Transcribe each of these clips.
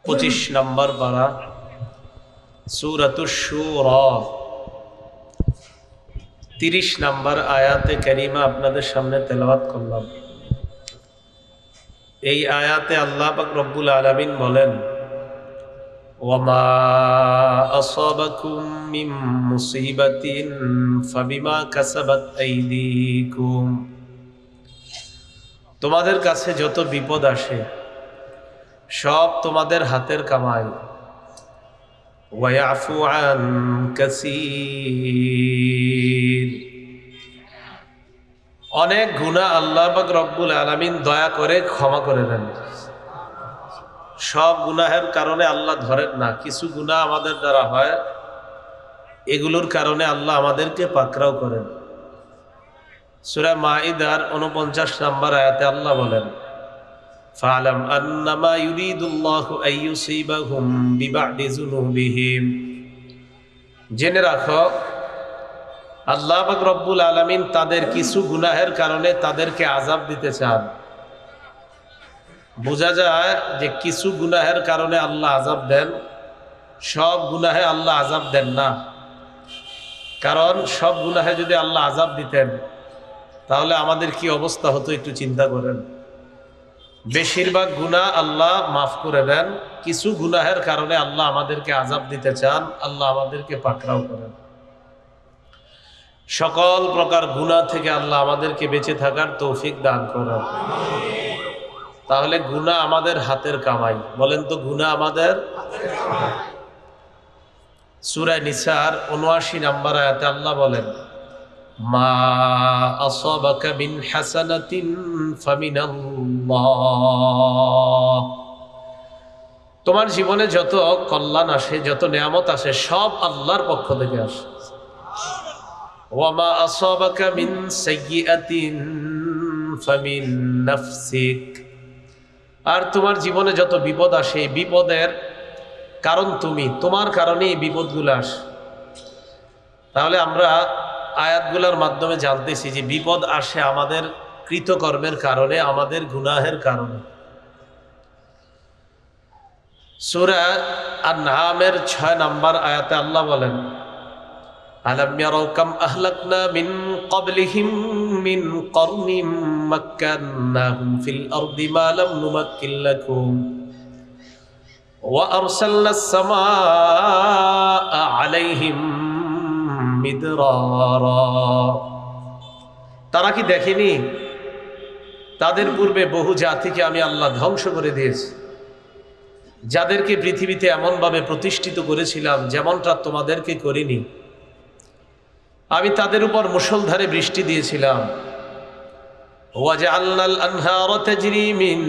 25 নম্বর পারা সূরাতুশ শুরা 30 নম্বর আয়াতে কারিমা আপনাদের সামনে তেলাওয়াত করলাম। এই আয়াতে আল্লাহ পাক রব্বুল আলামিন বলেন, ওয়ামা আসাবাকুম মিন মুসিবাতিন ফাবিমা কাসাবাত আইদিকুম, তোমাদের কাছে যত বিপদ আসে সব তোমাদের হাতের কামাই। ওয়ায়াফু আন কাসীর, অনেক গুনাহ আল্লাহ পাক রব্বুল আলামিন দয়া করে ক্ষমা করে দেন। সব গুনাহের কারণে আল্লাহ ধরেন না, কিছু গুনাহ আমাদের দ্বারা হয়, এগুলোর কারণে আল্লাহ আমাদেরকে পাকড়াও করেন। সূরা মাইদার 49 নম্বর আয়াতে আল্লাহ বলেন, ফালাম আন্নামা ইউরিদুল্লাহু আইয়ুসিবাহুম বিবাদি যুনুবিহিম, জেনে রাখো আল্লাহ পাক রব্বুল আলামিন তাদের কিছু গুনাহের কারণে তাদেরকে আযাব দিতে চান। বোঝা যায় যে কিছু গুনাহের কারণে আল্লাহ আযাব দেন, সব গুনাহে আল্লাহ আযাব দেন না। কারণ সব গুনাহে যদি আল্লাহ আযাব দিতেন তাহলে আমাদের কি অবস্থা হতো একটু চিন্তা করেন। বেশিরভাগ গুনাহ আল্লাহ মাফ করে দেন, কিছু গুনাহের কারণে আল্লাহ আমাদেরকে আযাব দিতে চান, আল্লাহ আমাদেরকে পাকড়াও করেন। সকল প্রকার গুনাহ থেকে আল্লাহ আমাদেরকে বেঁচে থাকার তৌফিক দান করেন। তাহলে গুনাহ আমাদের হাতের কামাই, বলেন তো গুনাহ আমাদের। সূরা নিসার ৭৯ নম্বর আয়াতে আল্লাহ বলেন, মা আসাবাকা মিন হাসানাতিন ফামিনাল্লাহ, তোমার জীবনে যত কল্যাণ আসে, যত নিয়ামত আসে, সব আল্লাহর পক্ষ থেকে আসে। ওয়ামা আসাবাকা মিন সাইয়্যাতিন ফামিন নাফসিক, আর তোমার জীবনে যত বিপদ আসে, বিপদের কারণ তুমি, তোমার কারণেই বিপদগুলো আসে। তাহলে আমরা আয়াতগুলোর মাধ্যমে জানতেছি যে বিপদ আসে আমাদের কৃতকর্মের কারণে, আমাদের গুনাহের কারণে। সূরা আন-নামের ৬ নম্বর আয়াতে আল্লাহ বলেন, আলাম ইয়ারাউ কাম আহলাকনা মিন ক্বাবলিহিম মিন করনিম মাক্কান্নাহুম ফিল আরদি মা লাম নুমাক্কিন লাকুম ওয়া আরসালনাস সামাআ আলাইহিম মিদরারা, তারা কি দেখেনি তাদের পূর্বে বহু জাতিকে আমি আল্লাহ ধ্বংস করে দিয়েছি, যাদেরকে পৃথিবীতে এমনভাবে প্রতিষ্ঠিত করেছিলাম যেমনটা তোমাদেরকে করিনি। আমি তাদের উপর মুষলধারে বৃষ্টি দিয়েছিলাম। ওয়াজআলনাল আনহারা তাজরি মিন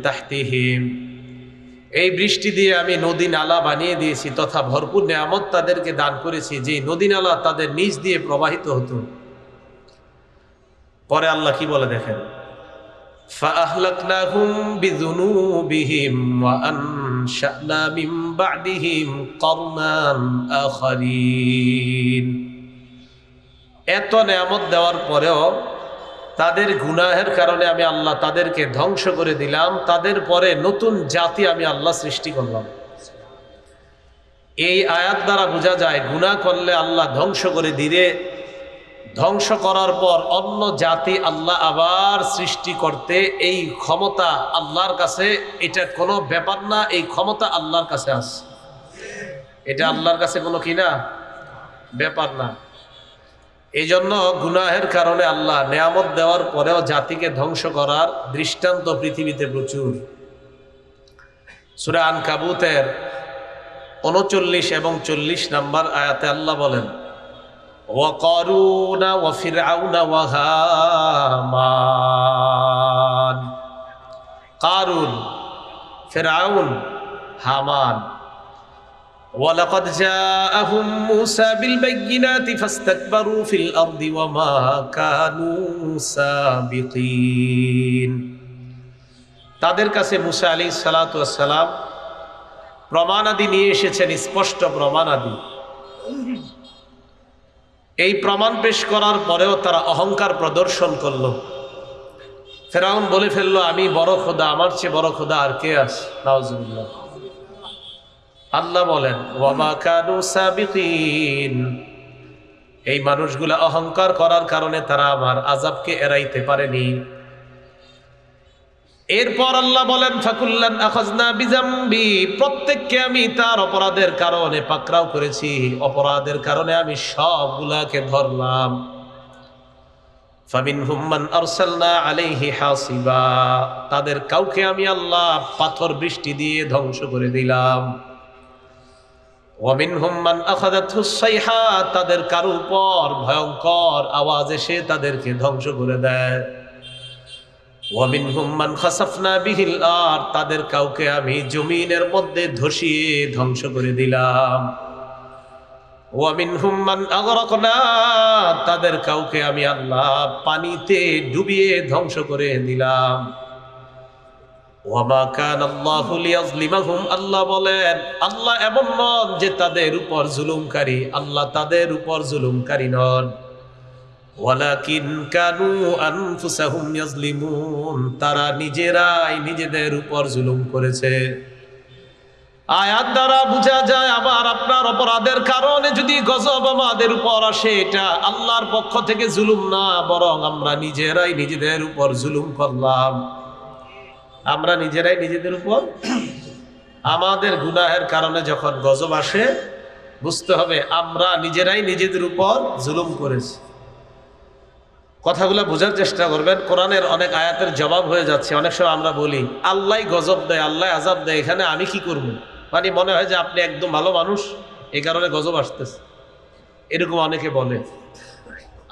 তাহতিহিম, এই বৃষ্টি দিয়ে আমি নদী নালা বানিয়ে দিয়েছি তথা ভরপুর নিয়ামত তাদেরকে দান করেছি, যে নদী নালা তাদের নিচ দিয়ে প্রবাহিত হতো। পরে আল্লাহ কি বলে দেখেন, ফাআহলাকনাহুম বিযুনুবিহিম ওয়া আনশা'না মিন বা'দিহিম করনান আখারিন, এত নিয়ামত দেওয়ার পরেও তাদের গুনাহের কারণে আমি আল্লাহ তাদেরকে ধ্বংস করে দিলাম, তাদের পরে নতুন জাতি আমি আল্লাহ সৃষ্টি করলাম। এই আয়াত দ্বারা বোঝা যায় গুনাহ করলে আল্লাহ ধ্বংস করে দিলে, ধ্বংস করার পর অন্য জাতি আল্লাহ আবার সৃষ্টি করতে এই ক্ষমতা আল্লাহর কাছে, এটা কোনো ব্যাপার না, এই ক্ষমতা আল্লাহর কাছে আছে। এটা আল্লাহর কাছে কোনো কি না ব্যাপার না। এই জন্য গুনাহের কারণে আল্লাহ নিয়ামত দেওয়ার পরেও জাতিকে ধ্বংস করার দৃষ্টান্ত পৃথিবীতে প্রচুর। সূরা আনকাবুতের ৩৯ এবং ৪০ নম্বর আয়াতে আল্লাহ বলেন, ওয়া কারুনা ওয়া ফিরআউনা ওয়া হামান, কারুন, ফিরআউন, হামান। ওয়ালাকাদ জাআহুম মূসা বিল বাইয়িনাতি ফাস্তাকবারু ফিল আরদি ওয়া মা কানু সাবিকিন, তাদের কাছে মূসা আলাইহিস সালাতু ওয়াস সালাম প্রমাণাদি নিয়ে এসেছেন, স্পষ্ট প্রমাণাদি। এই প্রমাণ পেশ করার পরেও তারা অহংকার প্রদর্শন করল। ফেরাউন বলে ফেললো, আমি বড় খোদা, আমার চেয়ে বড় খোদা আর কে আছে? নাউজুবিল্লাহ। আল্লাহ বলেন ওয়ামা কানু সাবিকিন, এই মানুষগুলা অহংকার করার কারণে তারা আমার আযাবকে এড়াইতে পারেনি। এরপর আল্লাহ বলেন ফাকুল্লান আখাযনা বিযামবি, প্রত্যেককে আমি তার অপরাধের কারণে পাকড়াও করেছি, অপরাধের কারণে আমি সবগুলাকে ধরলাম। ফামিনহুম মান আরসালনা আলাইহি হাসিবা, তাদের কাউকে আমি আল্লাহ পাথর বৃষ্টি দিয়ে ধ্বংস করে দিলাম। ওয়ামিনহুম মান আখাযাতহুস সাইহা, তাদের কারো উপর ভয়ঙ্কর আওয়াজ এসে তাদেরকে ধ্বংস করে দেয়। ওয়ামিনহুম মান খাসাফনা বিহিল আরদ, তাদের কাউকে আমি জমিনের মধ্যে ধসিয়ে ধ্বংস করে দিলাম। ওয়ামিনহুম মান আগরাকনা, তাদের কাউকে আমি আল্লাহ পানিতে ডুবিয়ে ধ্বংস করে দিলাম। ওয়ামা কানাল্লাহু লিয়াযলিমাহুম, আল্লাহ বলেন আল্লাহ এমন নন যে তাদের উপর জুলুমকারী, আল্লাহ তাদের উপর জুলুমকারী নন। ওয়ালাকিন কানু আনফুসাহুম ইয়াজলিমুন, তারা নিজেরাই নিজেদের উপর জুলুম করেছে। আয়াত দ্বারা বোঝা যায় আবার আপনার অপরাধের কারণে যদি গজব আমাদের উপর আসে, এটা আল্লাহর পক্ষ থেকে জুলুম না, বরং আমরা নিজেরাই নিজেদের উপর জুলুম করলাম। আমরা নিজেরাই নিজেদের উপর, আমাদের গুনাহের কারণে যখন গজব আসে বুঝতে হবে আমরা নিজেরাই নিজেদের উপর জুলুম করেছি। কথাগুলো বোঝার চেষ্টা করবেন, কোরআনের অনেক আয়াতের জবাব হয়ে যাচ্ছে। অনেক সময় আমরা বলি আল্লাহ গজব দেয়, আল্লাহ আযাব দেয়, এখানে আমি কি করব? মানে মনে হয় যে আপনি একদম ভালো মানুষ, এই কারণে গজব আসতেছে, এরকম অনেকে বলে।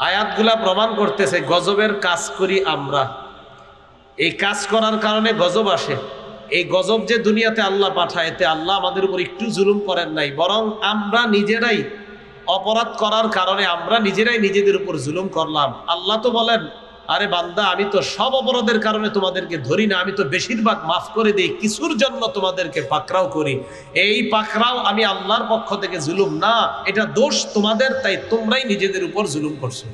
আয়াতগুলা প্রমাণ করতেছে গজবের কাজ করি আমরা, এই কাজ করার কারণে গজব আসে। এই গজব যে দুনিয়াতে আল্লাহ পাঠায়, এতে আল্লাহ আমাদের উপর একটু জুলুম করেন নাই, বরং আমরা নিজেরাই অপরাধ করার কারণে আমরা নিজেরাই নিজেদের উপর জুলুম করলাম। আল্লাহ তো বলেন আরে বান্দা, আমি তো সব অপরাধের কারণে তোমাদেরকে ধরি না, আমি তো বেশিরভাগ মাফ করে দিই, কিছুর জন্য তোমাদেরকে পাকড়াও করি। এই পাকড়াও আমি আল্লাহর পক্ষ থেকে জুলুম না, এটা দোষ তোমাদের, তাই তোমরাই নিজেদের উপর জুলুম করছো।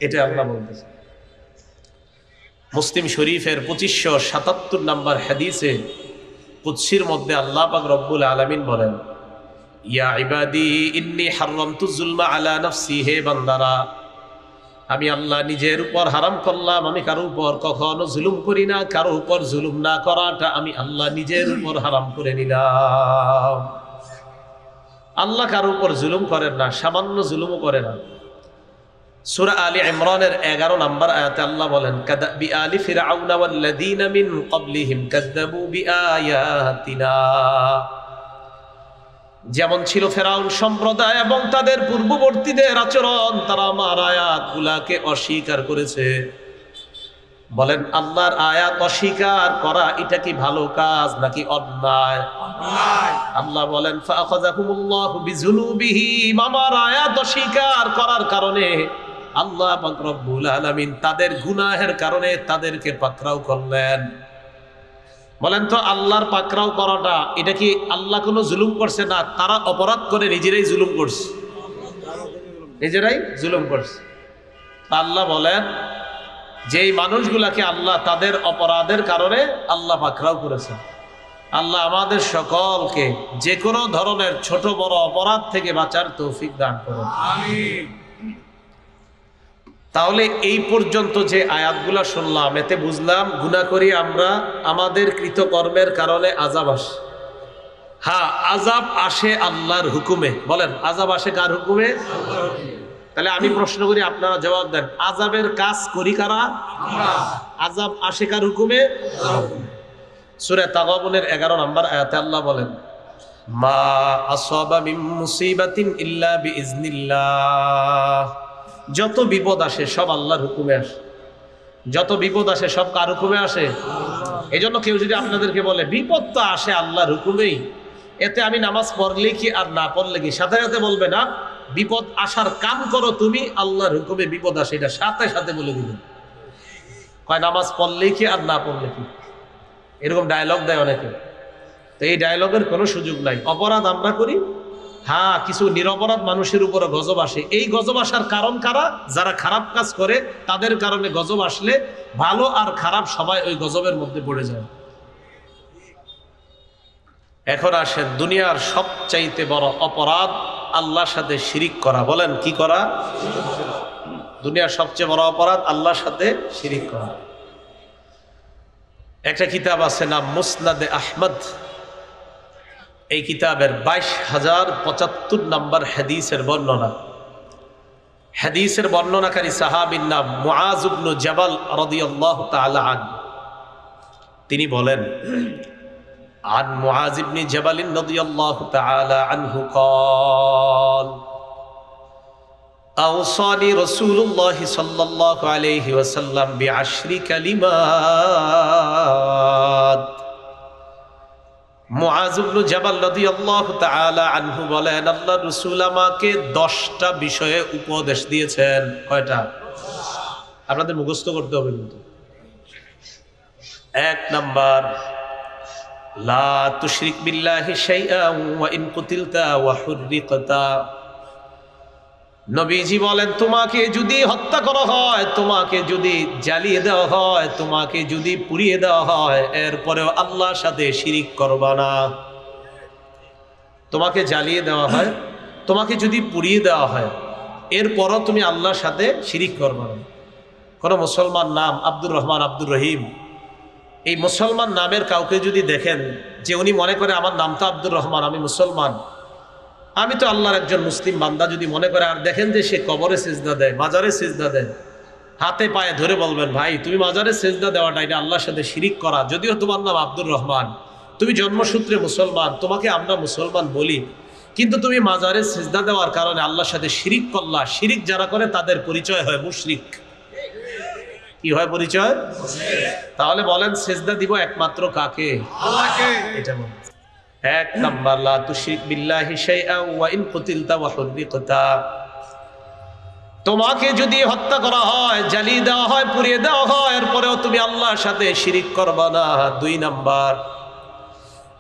এটা আল্লাহ বলতেছে। মুসলিম শরীফের 2577 নম্বর হাদিসে কুদসির মধ্যে আল্লাহ পাক রব্বুল আলামিন বলেন ইয়া ইবাদি ইন্নী হারামতু যুলমা আলা নাফসি, হে বান্দারা আমি আল্লাহ নিজের উপর হারাম করলাম, আমি কারো উপর কখনো জুলুম করি না, কারো উপর জুলুম না করাটা আমি আল্লাহ নিজের উপর হারাম করে নিলাম। আল্লাহ কারো উপর জুলুম করেন না, সামান্য জুলুমও করে না। সূরা আলী ইমরানের 11 নম্বর আয়াতে আল্লাহ বলেন কাদাবি আলি ফিরআউনা ওয়াল্লাযীনা মিন ক্বাবলিহিম কাযযাবু বিআয়াতিনা, যেমন ছিল ফেরাউন সম্প্রদায় এবং তাদের পূর্ববর্তীদের আচরণ, তারা আমার আয়াতগুলাকে অস্বীকার করেছে। বলেন আল্লাহর আয়াত অস্বীকার করা এটা কি ভালো কাজ নাকি অন্যায়? আল্লাহ বলেন ফাআখাযাহুমুল্লাহু বিযুনুবিহিম, আমার আয়াত অস্বীকার করার কারণে আল্লাহ পাক রব্বুল আলামিন তাদের গুনাহের কারণে তাদেরকে পাকড়াও করলেন। বলেন তো আল্লাহর পাকড়াও করাটা এটা কি আল্লাহ কোনো জুলুম করছে? না, তারা অপরাধ করে নিজেরাই জুলুম করছে, নিজেরাই জুলুম করছে। আল্লাহ বলেন যেই মানুষগুলাকে আল্লাহ তাদের অপরাধের কারণে আল্লাহ পাকড়াও করেছেন, আল্লাহ আমাদের সকলকে যে কোনো ধরনের ছোট বড় অপরাধ থেকে বাঁচার তৌফিক দান করুন, আমিন। তাহলে এই পর্যন্ত যে আয়াতগুলা শুনলাম, এতে বুঝলাম গুনাহ করি আমরা, আমাদের কৃতকর্মের কারণে আযাব আসে। হ্যাঁ, আযাব আসে আল্লাহর হুকুমে। বলেন আযাব আসে কার হুকুমে? আল্লাহর হুকুমে। তাহলে আমি প্রশ্ন করি, আপনারা জবাব দেন, আযাবের কাজ করি কারা? আমরা। আযাব আসে কার হুকুমে? আল্লাহর হুকুমে। সূরা তাগাবুনের 11 নম্বর আয়াতে আল্লাহ বলেন মা আসাবা মিন মুসিবাতিন ইল্লা বিইজনিল্লাহ, যত বিপদ আসে সব আল্লাহর হুকুমে আসে। যত বিপদ আসে সব কার হুকুমে আসে? এই জন্য কেউ যদি আপনাদেরকে বলে বিপদ তো আসে আল্লাহর হুকুমেই, এতে আমি নামাজ পড়লে কি আর না পড়লে কি, সাথে সাথে বলবে না বিপদ আসার কাম করো তুমি, আল্লাহর হুকুমে বিপদ আসে, এটা সাথে সাথে বলে দিবেন। কয় নামাজ পড়লে কি আর না পড়লে কি, এরকম ডায়লগ দেয় অনেকে। তো এই ডায়লগের কোনো সুযোগ নাই। অপরাধ আমরা করি, হ্যাঁ, কিছু নিরপরাধ মানুষের উপরে গজব আসে। এই গজব আসার কারণ কারা? যারা খারাপ কাজ করে তাদের কারণে গজব আসলে ভালো আর খারাপ সবাই ওই গজবের মধ্যে পড়ে যায়। এখন আসেন, দুনিয়ার সবচাইতে বড় অপরাধ আল্লাহর সাথে শিরিক করা। বলেন কি করা? দুনিয়ার সবচেয়ে বড় অপরাধ আল্লাহর সাথে শিরিক করা। একটা কিতাব আছে নাম মুসনাদে আহমদ। এই কিতাবের 22,075 নম্বর হাদিসের বর্ণনা। হাদিসের বর্ণনাকারী সাহাবীর নাম মুআজ ইবনে জাবাল রাদিয়াল্লাহু তাআলা আনহু। তিনি বলেন, عن معاذ بن جبل رضي الله تعالى عنه قال أوصاني رسول الله صلى الله عليه وسلم ب10 كلمات। মুআজ ইবনে জাবাল রাদিয়াল্লাহু তাআলা আনহু বলেন, আল্লাহর রাসূল আমাকে 10টা বিষয়ে উপদেশ দিয়েছেন। কয়টা? আপনাদের মুখস্থ করতে হবে কিন্তু। 1 নাম্বার, লা তুশরিক বিল্লাহি শাইআন ওয়া ইন কুতিলতা ওয়া হুররিকতা। নবীজি বলেন, তোমাকে যদি হত্যা করা হয়, তোমাকে যদি জ্বালিয়ে দেওয়া হয়, তোমাকে যদি পুড়িয়ে দেওয়া হয়, এরপরেও আল্লাহর সাথে শিরিক করবা না। তোমাকে জ্বালিয়ে দেওয়া হয়, তোমাকে যদি পুড়িয়ে দেওয়া হয়, এরপরও তুমি আল্লাহর সাথে শিরিক করবা না। কোনো মুসলমান নাম আব্দুর রহমান, আব্দুর রহিম, এই মুসলমান নামের কাউকে যদি দেখেন যে উনি মনে করে আমার নাম তো আব্দুর রহমান, আমি মুসলমান, আমি তো আল্লাহর একজন মুসলিম বান্দা, যদি মনে করে, আর দেখেন যে সে কবরে সিজদা দেয়, মাজারে সিজদা দেয়, হাতে পায়ে ধরে বলবেন, ভাই তুমি মাজারে সিজদা দেওয়াটা এটা আল্লাহর সাথে শিরিক করা। যদিও তোমার নাম আব্দুর রহমান, তুমি জন্মসূত্রে মুসলমান, তোমাকে আমরা মুসলমান বলি, কিন্তু তুমি মাজারে সিজদা দেওয়ার কারণে আল্লাহর সাথে শিরিক করলা। শিরিক যারা করে তাদের পরিচয় হয় মুশরিক। কি হয় পরিচয়? তাহলে বলেন, সিজদা দিব একমাত্র কাকে? আল্লাহকে। এটা বলেন। 1 নাম্বার, লা তুশরিক বিল্লাহি শাইআন ওয়া ইন কুতিলতা ওয়া হুররিকতা। তোমাকে যদি হত্যা করা হয়, জ্বালিয়ে দেওয়া হয়, পুড়িয়ে দেওয়া হয়, এরপরেও তুমি আল্লাহর সাথে শিরিক করবা না। 2 নাম্বার,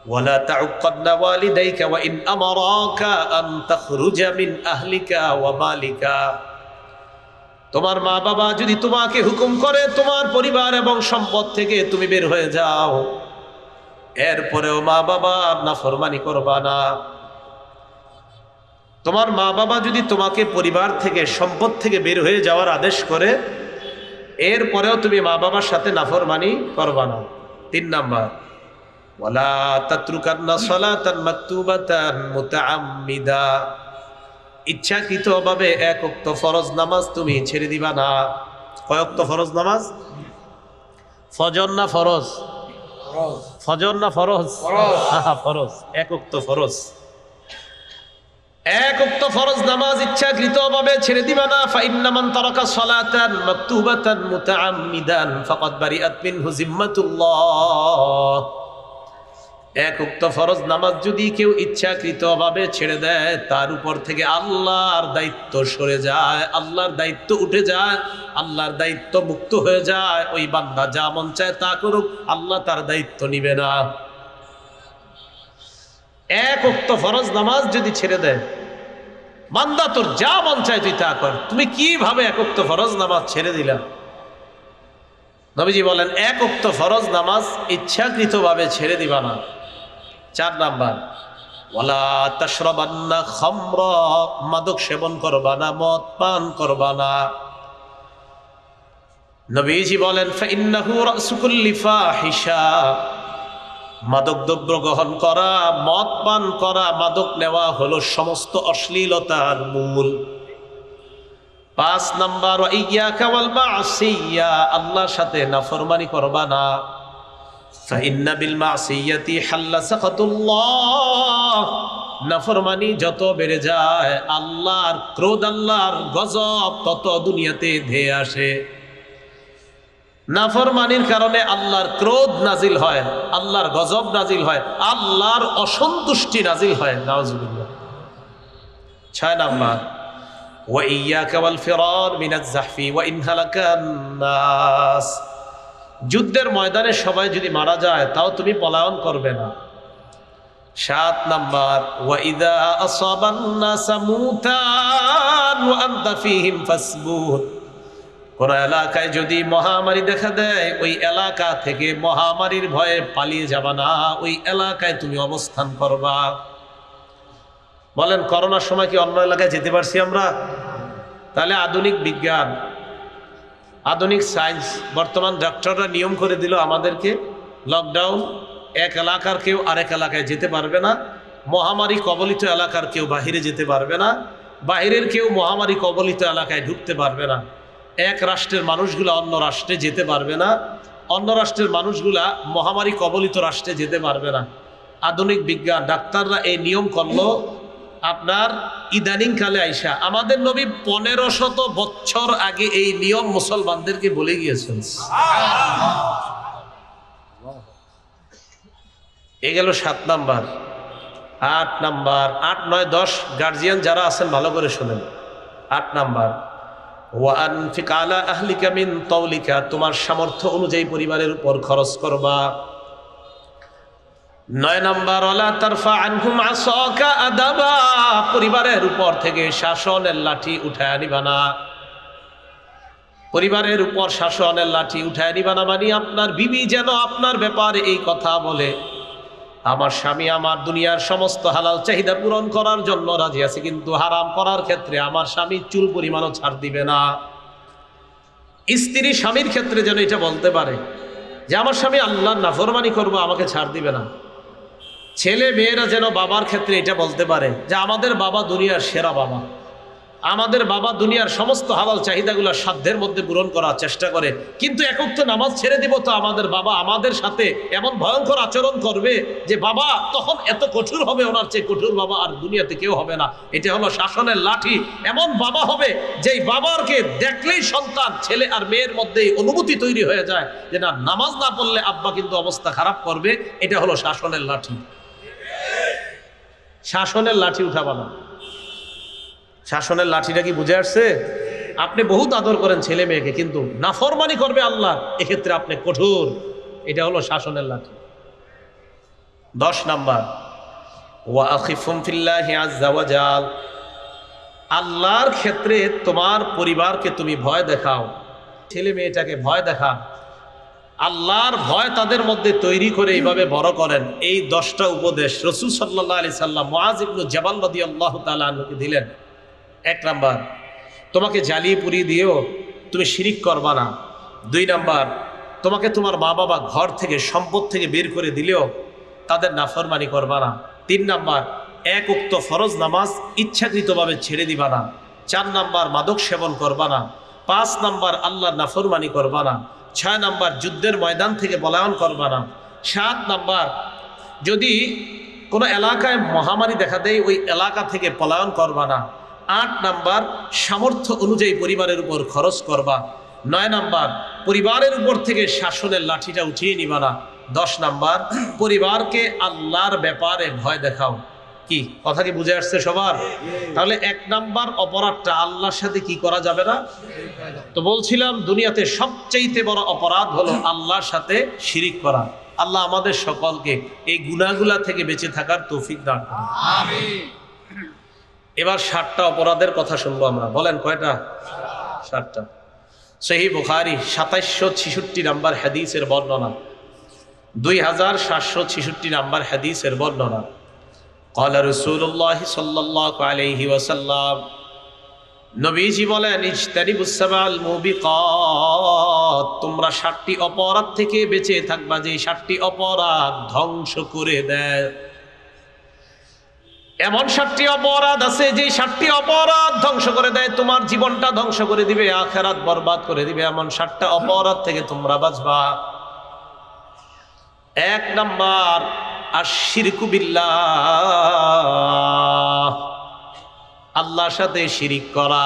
ওয়ালা তাউক্কাদনা ওয়ালিদাইকা ওয়া ইন আমারাকা আন তাখরুজা মিন আহলিকা ওয়া মালিকা। তোমার মা বাবা যদি তোমাকে হুকুম করে তোমার পরিবার এবং সম্পদ থেকে তুমি বের হয়ে যাও, এরপরেও মা বাবা নাফরমানি করবা না। তোমার মা বাবা যদি তোমাকে পরিবার থেকে, সম্পদ থেকে বের হয়ে যাওয়ার আদেশ করে, এরপরেও তুমি মা বাবার সাথে নাফরমানি করবা না। 3 নাম্বার, ওয়ালা তাতরুকান্না সালাতান মাকতুবাতান মুতাআম্মিদা। ইচ্ছাকৃতভাবে 1 ওয়াক্ত ফরজ নামাজ তুমি ছেড়ে দিবা না। কয় ওয়াক্ত ফরজ নামাজ? ফজর না ফরজ? ফজর না ফরজ? ফরজ। 1 ওয়াক্ত ফরজ। 1 ওয়াক্ত ফরজ নামাজ ইচ্ছাকৃতভাবে ছেড়ে দিবা না। ফাইন্না মান তারাকা সালাতান মাকতুবাতান মুতাআম্মিদান ফাকাদ বারিআত মিনহু জিম্মাতুল্লাহ। 1 ওয়াক্ত ফরজ নামাজ যদি কেউ ইচ্ছাকৃতভাবে ছেড়ে দেয়, তার উপর থেকে আল্লাহর দায়িত্ব সরে যায়, আল্লাহর দায়িত্ব উঠে যায়, আল্লাহর দায়িত্ব মুক্ত হয়ে যায়। ওই বান্দা যা মন চায় তা করুক, আল্লাহ তার দায়িত্ব নিবে না। 1 ওয়াক্ত ফরজ নামাজ যদি ছেড়ে দেয়, বান্দা তোর যা মন চায় তুই তা কর। তুমি কিভাবে 1 ওয়াক্ত ফরজ নামাজ ছেড়ে দিলা? নবীজি বলেন, 1 ওয়াক্ত ফরজ নামাজ ইচ্ছাকৃতভাবে ছেড়ে দিবা না। 4 নাম্বার, ওয়ালা তাশরাবান্না খামরা। মাদক সেবন করবা না, মদ পান করবা না। নবীজি বলেন, ফাইন্নাহু রাসু কুল্লি ফাহিশা। মাদক দ্রব্য গ্রহণ করা, মদ পান করা, মাদক নেওয়া হলো সমস্ত অশ্লীলতার মূল। 5 নাম্বার, ওয়া ইয়াকা ওয়াল মাসিয়া। আল্লাহর সাথে নাফরমানি করবা না। ফাইন্না বিল মাসিয়াতি হাল্লা সাখাতুল্লাহ। নাফরমানি যত বেড়ে যায়, আল্লাহর ক্রোধ, আল্লাহর গজব তত দুনিয়াতে ধেয়ে আসে। নাফরমানির কারণে আল্লাহর ক্রোধ নাজিল হয়, আল্লাহর গজব নাজিল হয়, আল্লাহর অসন্তুষ্টি নাজিল হয়। নাউজুবিল্লাহ। 6 নাম্বার, ওয়া ইয়াকা ওয়াল ফিরার মিনাজ জাহফি ওয়া ইন হালাকান নাস। যুদ্ধের ময়দানে সবাই যদি মারা যায়, তাও তুমি পলায়ন করবে না। 7 নাম্বার, ওয়া ইযা আসাবান নাস মুতান ওয়া আনতা ফীহিম ফাসবুত। কোন এলাকায় যদি মহামারী দেখা দেয়, ওই এলাকা থেকে মহামারীর ভয়ে পালিয়ে যাবা না, ওই এলাকায় তুমি অবস্থান করবা। বলেন, করোনার সময় কি অন্য এলাকায় যেতে পারছি আমরা? তাহলে আধুনিক বিজ্ঞান, আধুনিক সায়েন্স, বর্তমান ডক্টররা নিয়ম করে দিল আমাদেরকে লকডাউন, এক এলাকার কেউ আরেক এলাকায় যেতে পারবে না, মহামারী কবলিত এলাকার কেউ বাহিরে যেতে পারবে না, বাহিরের কেউ মহামারী কবলিত এলাকায় ঢুকতে পারবে না, এক রাষ্ট্রের মানুষগুলা অন্য রাষ্ট্রে যেতে পারবে না, অন্য রাষ্ট্রের মানুষগুলা মহামারী কবলিত রাষ্ট্রে যেতে পারবে না। আধুনিক বিজ্ঞান, ডাক্তাররা এই নিয়ম করলো আপনার ইদানিং কালে আইসা। আমাদের নবী 1500 বছর আগে এই নিয়ম মুসলমানদেরকে বলে গিয়েছেন। এ গেল 7 নাম্বার। 8 নাম্বার, 8, 9, 10 গার্জিয়ান যারা আছেন ভালো করে শুনেন। 8 নাম্বার, ওয়ানফিক আলা আহলিকা মিন তাওলিকা, তোমার সামর্থ্য অনুযায়ী পরিবারের উপর খরচ করবা। 9 নাম্বার, ওয়ালা তারফা আনহুম আসাকা আদাবা, পরিবারের উপর থেকে শাসনের লাঠি উঠায় নিবা না। পরিবারের উপর শাসনের লাঠি উঠায় নিবা না মানে আপনার বিবি যেন আপনার ব্যাপারে এই কথা বলে, আমার স্বামী আমার দুনিয়ার সমস্ত হালাল চাহিদা পূরণ করার জন্য রাজি আছে, কিন্তু হারাম করার ক্ষেত্রে আমার স্বামী চুল পরিমাণও ছাড় দিবে না। স্ত্রী স্বামীর ক্ষেত্রে যেন এটা বলতে পারে যে আমার স্বামী আল্লাহর নাফরমানি করবো, আমাকে ছাড় দিবে না। ছেলে মেয়েরা যেন বাবার ক্ষেত্রে এটা বলতে পারে যে আমাদের বাবা দুনিয়ার সেরা বাবা, আমাদের বাবা দুনিয়ার সমস্ত হালাল চাহিদাগুলো সাধ্যের মধ্যে পূরণ করার চেষ্টা করে, কিন্তু একক তো নামাজ ছেড়ে দিব তো আমাদের বাবা আমাদের সাথে এমন ভয়ঙ্কর আচরণ করবে যে বাবা তখন এত কঠোর হবে, ওনার চেয়ে কঠোর বাবা আর দুনিয়াতে কেউ হবে না। এটা হলো শাসনের লাঠি। এমন বাবা হবে যেই বাবাকে দেখলেই সন্তান, ছেলে আর মেয়ের মধ্যে অনুভূতি তৈরি হয়ে যায় যে না, নামাজ না পড়লে আব্বা কিন্তু অবস্থা খারাপ করবে। এটা হলো শাসনের লাঠি। শাসনের লাঠি উঠাবা না। শাসনের লাঠিটা কি বুঝে আসছে? আপনি বহুত আদর করেন ছেলে মেয়েকে, কিন্তু নাফরমানি করবে আল্লাহ, এক্ষেত্রে আপনি কঠোর। এটা হলো শাসনের লাঠি। 10 নাম্বার, ওয়া আখিফুম ফিল্লাহি আযজা ওয়া জাল, আল্লাহর ক্ষেত্রে তোমার পরিবারকে তুমি ভয় দেখাও, ছেলে মেয়েটাকে ভয় দেখা, আল্লাহর ভয় তাদের মধ্যে তৈরি করে এইভাবে বড় করেন। এই 10টা উপদেশ রাসূল সাল্লাল্লাহু আলাইহি সাল্লাম মুআয ইবনে জাবাল রাদিয়াল্লাহু তাআলা আনহুকে দিলেন। 1 নাম্বার, তোমাকে জ্বালিয়ে পুড়িয়ে দিয়েও তুমি শিরিক করবা না। 2 নাম্বার, তোমাকে তোমার মা বাবা ঘর থেকে সম্পদ থেকে বের করে দিলেও তাদের নাফরমানি করবা না। 3 নাম্বার, 1 ওয়াক্ত ফরজ নামাজ ইচ্ছাকৃতভাবে ছেড়ে দিবা না। 4 নাম্বার, মাদক সেবন করবা না। 5 নাম্বার, আল্লাহর নাফরমানি করবা না। 6 নাম্বার, যুদ্ধের ময়দান থেকে পলায়ন করবা না। 7 নাম্বার, যদি কোনো এলাকায় মহামারী দেখা দেয় ওই এলাকা থেকে পলায়ন করবা না। 8 নাম্বার, সামর্থ্য অনুযায়ী পরিবারের উপর খরচ করবা। 9 নাম্বার, পরিবারের উপর থেকে শাসনের লাঠিটা উঠিয়ে নিবা না। 10 নাম্বার, পরিবারকে আল্লাহর ব্যাপারে ভয় দেখাও। কি কথা কি বুঝে আসছে সবার? তাহলে 1 নাম্বার অপরাধটা আল্লাহর সাথে কি করা যাবে না। তো বলছিলাম দুনিয়াতে সবচেয়ে বড় অপরাধ হলো আল্লাহর সাথে শিরিক করা। আল্লাহ আমাদের সকলকে এই গুনাহগুলা থেকে বেঁচে থাকার তৌফিক দান করুন। আমিন। এবার 7টা অপরাধের কথা শুনবো আমরা। বলেন কয়টা? 7টা। সহিহ বুখারী 2766 নাম্বার হাদিসের বর্ণনা, 2766 নাম্বার হাদিসের বর্ণনা। ক্বালা রাসূলুল্লাহ সাল্লাল্লাহু আলাইহি ওয়াসাল্লাম, নবীজি বলেন, ইজতানিবুস সাবাল মুবিকাত, তোমরা 7টি অপরাধ থেকে বেঁচে থাকবা যে 7টি অপরাধ ধ্বংস করে দেয়। এমন 7টি অপরাধ আছে যে 7টি অপরাধ ধ্বংস করে দেয়, তোমার জীবনটা ধ্বংস করে দিবে, আখিরাত বরবাদ করে দিবে। এমন 7টা অপরাধ থেকে তোমরা বাঁচবা। 1 নাম্বার, আশশিরকু বিল্লাহ, আল্লাহর সাথে শিরিক করা।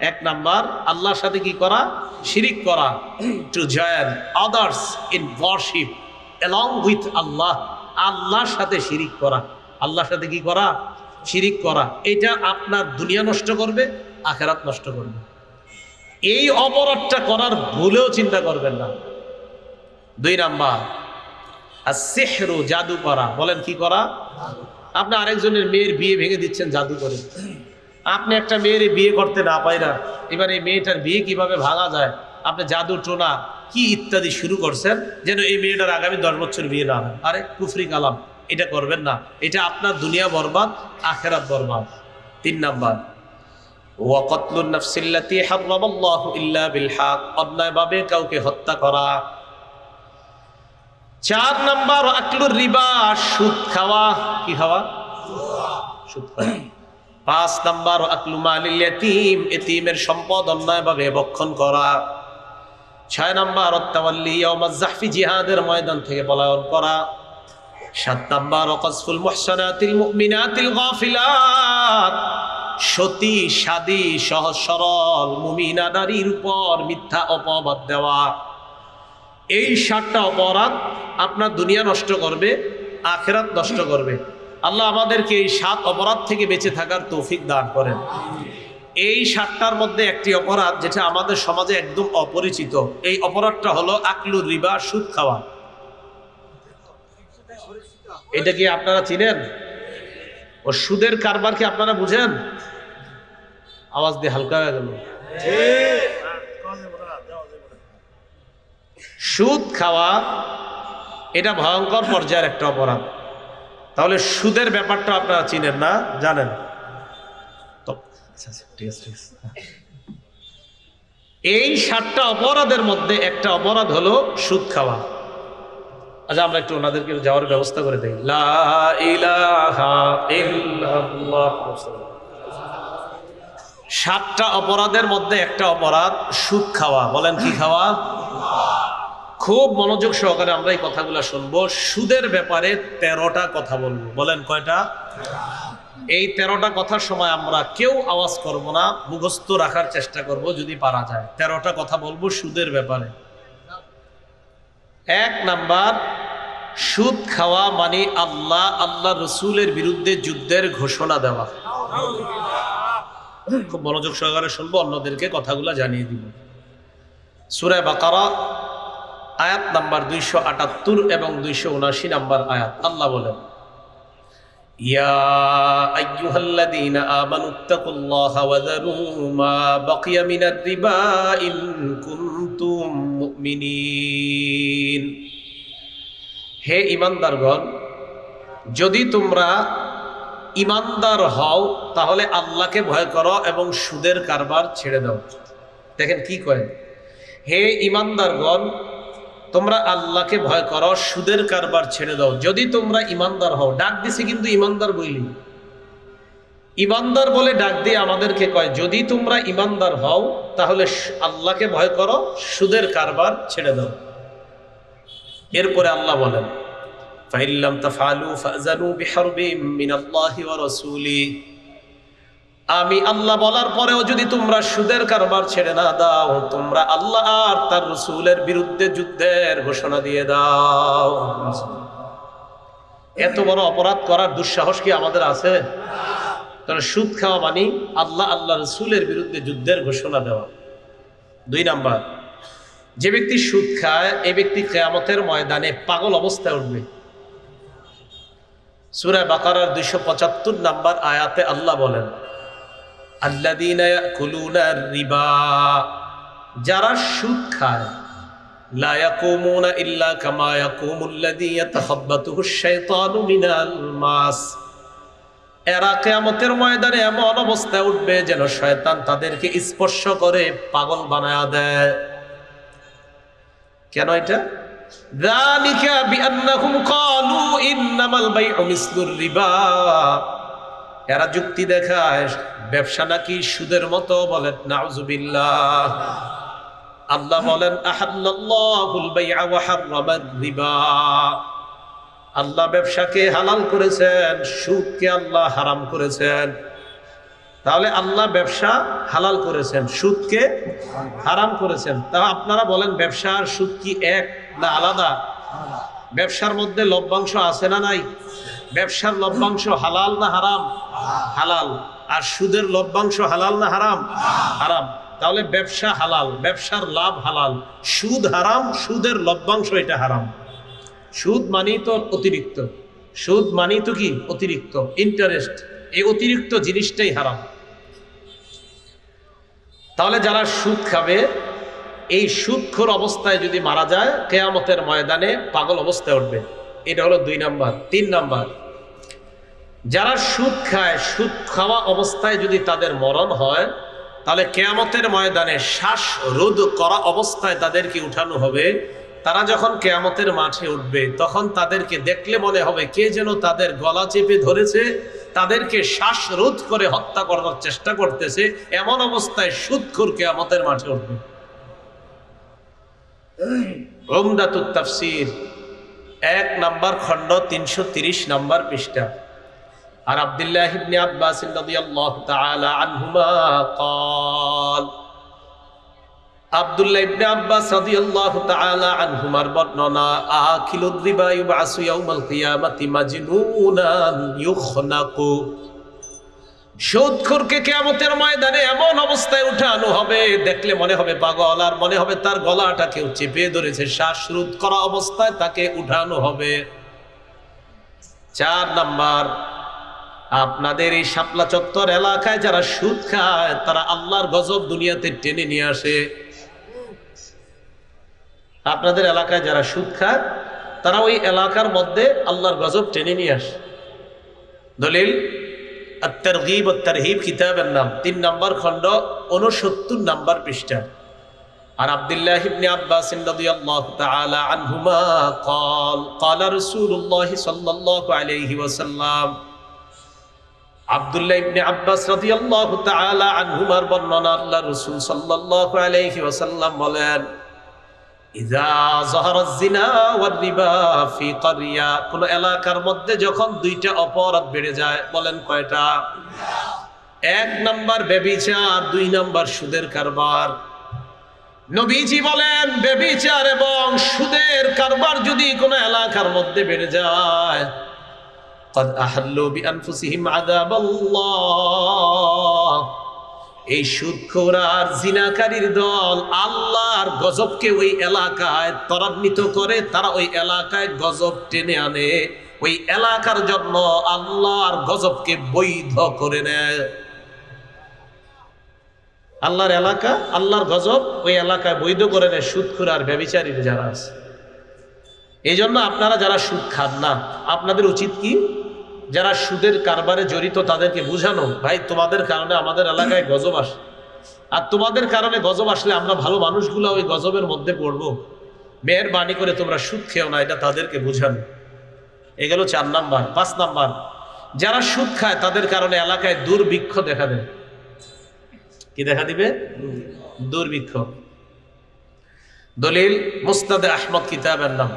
1 নাম্বার, আল্লাহর সাথে কি করা? শিরিক করা। To join others in worship along with Allah, আল্লাহর সাথে শিরিক করা। আল্লাহর সাথে কি করা? শিরিক করা। এটা আপনার দুনিয়া নষ্ট করবে, আখিরাত নষ্ট করবে। এই অপরাধটা করার ভুলেও চিন্তা করবেন না। 2 নাম্বার, আসসিহরু, জাদু করা। বলেন কি করা? আপনি আরেকজনের মেয়ের বিয়ে ভেঙে দিচ্ছেন জাদু করে, আপনি একটা মেয়ের বিয়ে করতে না পাইরা এবার এই মেয়েটার বিয়ে কিভাবে ভাঙা যায়, আপনি জাদু টোনা কি ইত্যাদি শুরু করছেন যেন এই মেয়েটার আগামী 10 বছর বিয়ে না হয়। আরে কুফরি কালাম, এটা করবেন না। এটা আপনার দুনিয়া বরবাদ, আখেরাত বরবাদ। 3 নাম্বার, ওয়া কতলুন নাফসিল্লাতী হারামাল্লাহু ইল্লা বিল হক, অন্যায়ভাবে কাউকে হত্যা করা। 4 নাম্বার, আকলুর রিবা, সুদ খাওয়া। কি খাওয়া? সুদ খাওয়া। 5 নাম্বার, আকলু মালিল ইয়াতীম, এতিমের সম্পদ অন্যায়ভাবে ভক্ষণ করা। 6 নাম্বার, আত-তাওয়াল্লি ইয়াউমাজ যাহফি, জিহাদের ময়দান থেকে পলায়ন করা। 7 নাম্বার, ওয়াকযফুল মুহসানাতিল মুমিনাতিল গাফিলাত, সতী সাদী সহজ সরল মুমিনা নারীর উপর মিথ্যা অপবাদ দেওয়া। এই 7টা অপরাধ আপনার দুনিয়া নষ্ট করবে, আখিরাত নষ্ট করবে। আল্লাহ আমাদেরকে এই 7 অপরাধ থেকে বেঁচে থাকার তৌফিক দান করেন। এই 7টার মধ্যে একটি অপরাধ যেটা আমাদের সমাজে একদম অপরিচিত, এই অপরাধটা হলো আকলুর রিবা, সুদ খাওয়া। এটা কি আপনারা চিনেন? ও সুদের কারবার কি আপনারা বুঝেন? আওয়াজ দিয়ে হালকা হয়ে গেল। সুদ খাওয়া এটা ভয়ঙ্কর পর্যায়ের একটা অপরাধ। তাহলে সুদের ব্যাপারটা আপনারা চিনেন না, জানেন তো? ঠিক আছে। এই 7টা অপরাধের মধ্যে একটা অপরাধ হলো সুদ খাওয়া। আচ্ছা, আমরা একটু ওনাদেরকে যাওয়ার ব্যবস্থা করে দেই। লা ইলাহা ইল্লাল্লাহ। 7টা অপরাধের মধ্যে একটা অপরাধ সুদ খাওয়া। বলেন কি খাওয়া? খুব মনোযোগ সহকারে আমরা এই কথাগুলো শুনবো। সুদের ব্যাপারে 13টা কথা বলবো। বলেন কয়টা? এই 13টা কথার সময় আমরা কেউ আওয়াজ করব না, মুখস্থ রাখার চেষ্টা করব যদি পারা যায়। 13টা কথা বলবো সুদের ব্যাপারে। 1 নাম্বার, সুদ খাওয়া মানে আল্লাহ রসুলের বিরুদ্ধে যুদ্ধের ঘোষণা দেওয়া। খুব মনোযোগ সহকারে শুনবো, অন্যদেরকে কথাগুলো জানিয়ে দিব। সূরা বাকারা আয়াত নাম্বার 278 এবং 279 নাম্বার আয়াত। আল্লাহ বলেন, ইয়া আইয়ুহাল্লাযীনা আমানুত্তাকুল্লাহা ওয়া যারু মা বাকিয়া মিনার রিবা ইন কুনতুম মুমিনিন। হে ঈমানদারগণ, যদি তোমরা ঈমানদার হও তাহলে আল্লাহকে ভয় করো এবং সুদের কারবার ছেড়ে দাও। দেখেন কি কয়, হে ঈমানদারগণ, তোমরা আল্লাহকে ভয় করো, সুদের কারবার ছেড়ে দাও যদি তোমরা ঈমানদার হও। ডাক দিছে কিন্তু ঈমানদার বইলি, ঈমানদার বলে ডাক দিয়ে আমাদেরকে কয় যদি তোমরা ঈমানদার হও তাহলে আল্লাহকে ভয় করো, সুদের কারবার ছেড়ে দাও। এরপরে আল্লাহ বলেন, ফাইল্লাম তাফআলু ফাযানু বিহারবিম মিনাল্লাহি ওয়া রাসূলিহি। আমি আল্লাহ বলার পরেও যদি তোমরা সুদের কারবার ছেড়ে না দাও, তোমরা আল্লাহ আর তার রাসূলের বিরুদ্ধে যুদ্ধের ঘোষণা দিয়ে দাও। এত বড় অপরাধ করার দুঃসাহস কি আমাদের আছে? তাহলে সুদ খাওয়া মানে আল্লাহ রাসূলের বিরুদ্ধে যুদ্ধের ঘোষণা দেওয়া। 2 নাম্বার, যে ব্যক্তি সুদ খায় এই ব্যক্তি কিয়ামতের ময়দানে পাগল অবস্থায় উঠবে। সূরা বাকারার 275 নাম্বার আয়াতে আল্লাহ বলেন, আল্লাযীনা ইয়াকুলুনা রিবা, যারা সুদ খায়, লা ইয়াকুমুনা ইল্লা কামা ইয়াকুমুল্লাযী ইয়াতাখাব্বাতুহুশ শাইতানু মিনাল মাস। এরা কিয়ামতের ময়দানে এমন অবস্থায় উঠবে যেন শয়তান তাদেরকে স্পর্শ করে পাগল বানায়া দেয়। কেন এটা? যালিকা বিআন্নাহুম ক্বালু ইন্নামাল বাইউ মিসলুর রিবা। এরা যুক্তি দেখায় ব্যবসা নাকি সুদের মতো। বলেন নাউযুবিল্লাহ। আল্লাহ বলেন, আহাল্লাল্লাহুল বাই'a ওয়া হাররামার রিবা। আল্লাহ ব্যবসাকে হালাল করেছেন, সুদকে আল্লাহ হারাম করেছেন। তাহলে আল্লাহ ব্যবসা হালাল করেছেন, সুদকে হারাম করেছেন। তা আপনারা বলেন ব্যবসা আর সুদ কি এক না আলাদা? ব্যবসার মধ্যে লভ্যাংশ আছে না নাই? ব্যবসার লভ্যাংশ হালাল না হারাম? হালাল। আর সুদের লভ্যাংশ হালাল না হারাম? হারাম। তাহলে ব্যবসা হালাল, ব্যবসার লাভ হালাল, সুদ হারাম, সুদের লভ্যাংশ এটা হারাম। সুদ মানেই তো অতিরিক্ত, সুদ মানেই তো কি? অতিরিক্ত ইন্টারেস্ট। এই অতিরিক্ত জিনিসটাই হারাম। তাহলে যারা সুদ খাবে, এই সুদখোর অবস্থায় যদি মারা যায় কিয়ামতের ময়দানে পাগল অবস্থায় উঠবে। এটা হলো 2 নাম্বার। 3 নাম্বার, যারা সুদ খায়, সুদ খাওয়া অবস্থায় যদি তাদের মরণ হয়, তাহলে কিয়ামতের ময়দানে শ্বাসরোধ করা অবস্থায় তাদেরকে উঠানো হবে। তারা যখন কিয়ামতের মাঠে উঠবে, তখন তাদেরকে দেখলে মনে হবে কে যেন তাদের গলা চেপে ধরেছে, তাদেরকে শ্বাসরোধ করে হত্যা করার চেষ্টা করতেছে। এমন অবস্থায় সুদখোর কিয়ামতের মাঠে উঠবে। উমদাতুত তাফসীর 1 নাম্বার খণ্ড 330 নাম্বার পৃষ্ঠা। আর আব্দুল্লাহ ইবনে আব্বাস রাদিয়াল্লাহু তাআলা আনহুমা قال, আব্দুল্লাহ ইবনে আব্বাস রাদিয়াল্লাহু তাআলা আনহুমার বর্ণনা, আকিলুর রিবা ইউবাসু ইয়াউমাল কিয়ামাতি মাজনুনান ইউখনাকু। সুদখোরকে কিয়ামতের ময়দানে এমন অবস্থায় উঠানো হবে, দেখলে মনে হবে পাগল, আর মনে হবে তার গলাটা কেউ চেপে ধরেছে। শ্বাসরোধ করা অবস্থায় তাকে উঠানো হবে। 4 নাম্বার, আপনাদের এই শাপলা চত্বর এলাকায় যারা সুদ খায়, তারা আল্লাহর গজব দুনিয়াতে টেনে নিয়ে আসে। আপনাদের এলাকায় যারা সুদ খায়, তারা ওই এলাকার মধ্যে আল্লাহর গজব টেনে নিয়ে আসে। দলিল আত-তারগীব ওয়াত তারহিব কিতাবের নাম, 3 নাম্বার খণ্ড 69 নাম্বার পৃষ্ঠা। আর আব্দুল্লাহ ইবনে আব্বাস রাদিয়াল্লাহু তাআলা আনহুমা قال قال رسول الله صلى الله عليه وسلم, আব্দুল্লাহ ইবনে আব্বাস রাদিয়াল্লাহু তাআলা আনহুমার বর্ণনা, আল্লাহর রাসূল সাল্লাল্লাহু আলাইহি ওয়াসাল্লাম বলেন, ইযা যাহারাজ জিনা ওয়ার রিবা ফি ক্বরিয়া, কোন এলাকার মধ্যে যখন 2টা অপরাধ বেড়ে যায়, বলেন কয়টা? 1 নাম্বার ব্যভিচার, 2 নাম্বার সুদের কারবার। নবীজি বলেন, ব্যভিচার এবং সুদের কারবার যদি কোন এলাকার মধ্যে বেড়ে যায়, قد أحلوا بأنفسهم عذاب الله, এই সুদখোর আর জিনাকারীর দল আল্লাহর গজবকে ওই এলাকায় ত্বরান্বিত করে। তারা ওই এলাকায় গজব টেনে আনে, ওই এলাকার জন্য আল্লাহর গজবকে বৈধ করে নেয়। আল্লাহর এলাকা, আল্লাহর গজব ওই এলাকায় বৈধ করে নেয় সুদখোর আর ব্যভিচারীর যারা আছে। এই জন্য আপনারা যারা সুদ খান না, আপনাদের উচিত কি, যারা সুদের কারবারে জড়িত তাদেরকে বুঝানো, ভাই তোমাদের কারণে আমাদের এলাকায় গজব আসে, আর তোমাদের কারণে গজব আসলে আমরা ভালো মানুষগুলো ওই গজবের মধ্যে পড়বো। মেহেরবানি করে তোমরা সুদ খেও না, এটা তাদেরকে বুঝানো। এগুলো 4 নাম্বার। 5 নাম্বার, যারা সুদ খায় তাদের কারণে এলাকায় দুর্ভিক্ষ দেখা দেয়। কি দেখা দিবে? দুর্ভিক্ষ। দলিল মুসনাদে আহমদ কিতাবের নাম,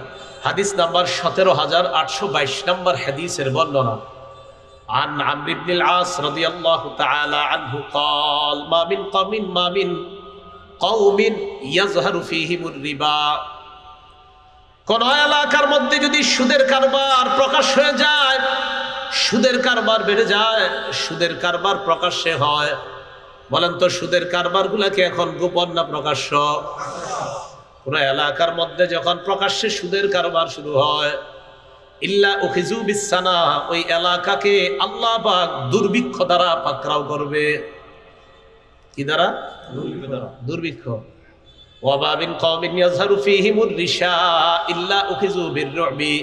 হাদিস নাম্বার 17822 নাম্বার হাদিসের বর্ণনা। عن عمرو بن العاص رضي الله تعالى عنه قال ما من قوم يظهر فيهم الربا, কোন এলাকার মধ্যে যদি সুদের কারবার প্রকাশ হয়ে যায়, সুদের কারবার বেড়ে যায়, সুদের কারবার প্রকাশ্যে হয়, বলেন তো সুদের কারবারগুলা কি এখন গোপন না প্রকাশ্য? কোন এলাকার মধ্যে যখন প্রকাশ্যে সুদের কারবার শুরু হয়, ইল্লা উখিজু বিসানা, ওই এলাকাকে আল্লাহ পাক দুর্ভিক্ষ দ্বারা পাকড়াও করবে। কি দ্বারা? দুর্ভিক্ষ। ওয়া মিন কওমিন ইয়াযহারু ফীহিমুর রিশা ইল্লা উখিজু বিররুবি,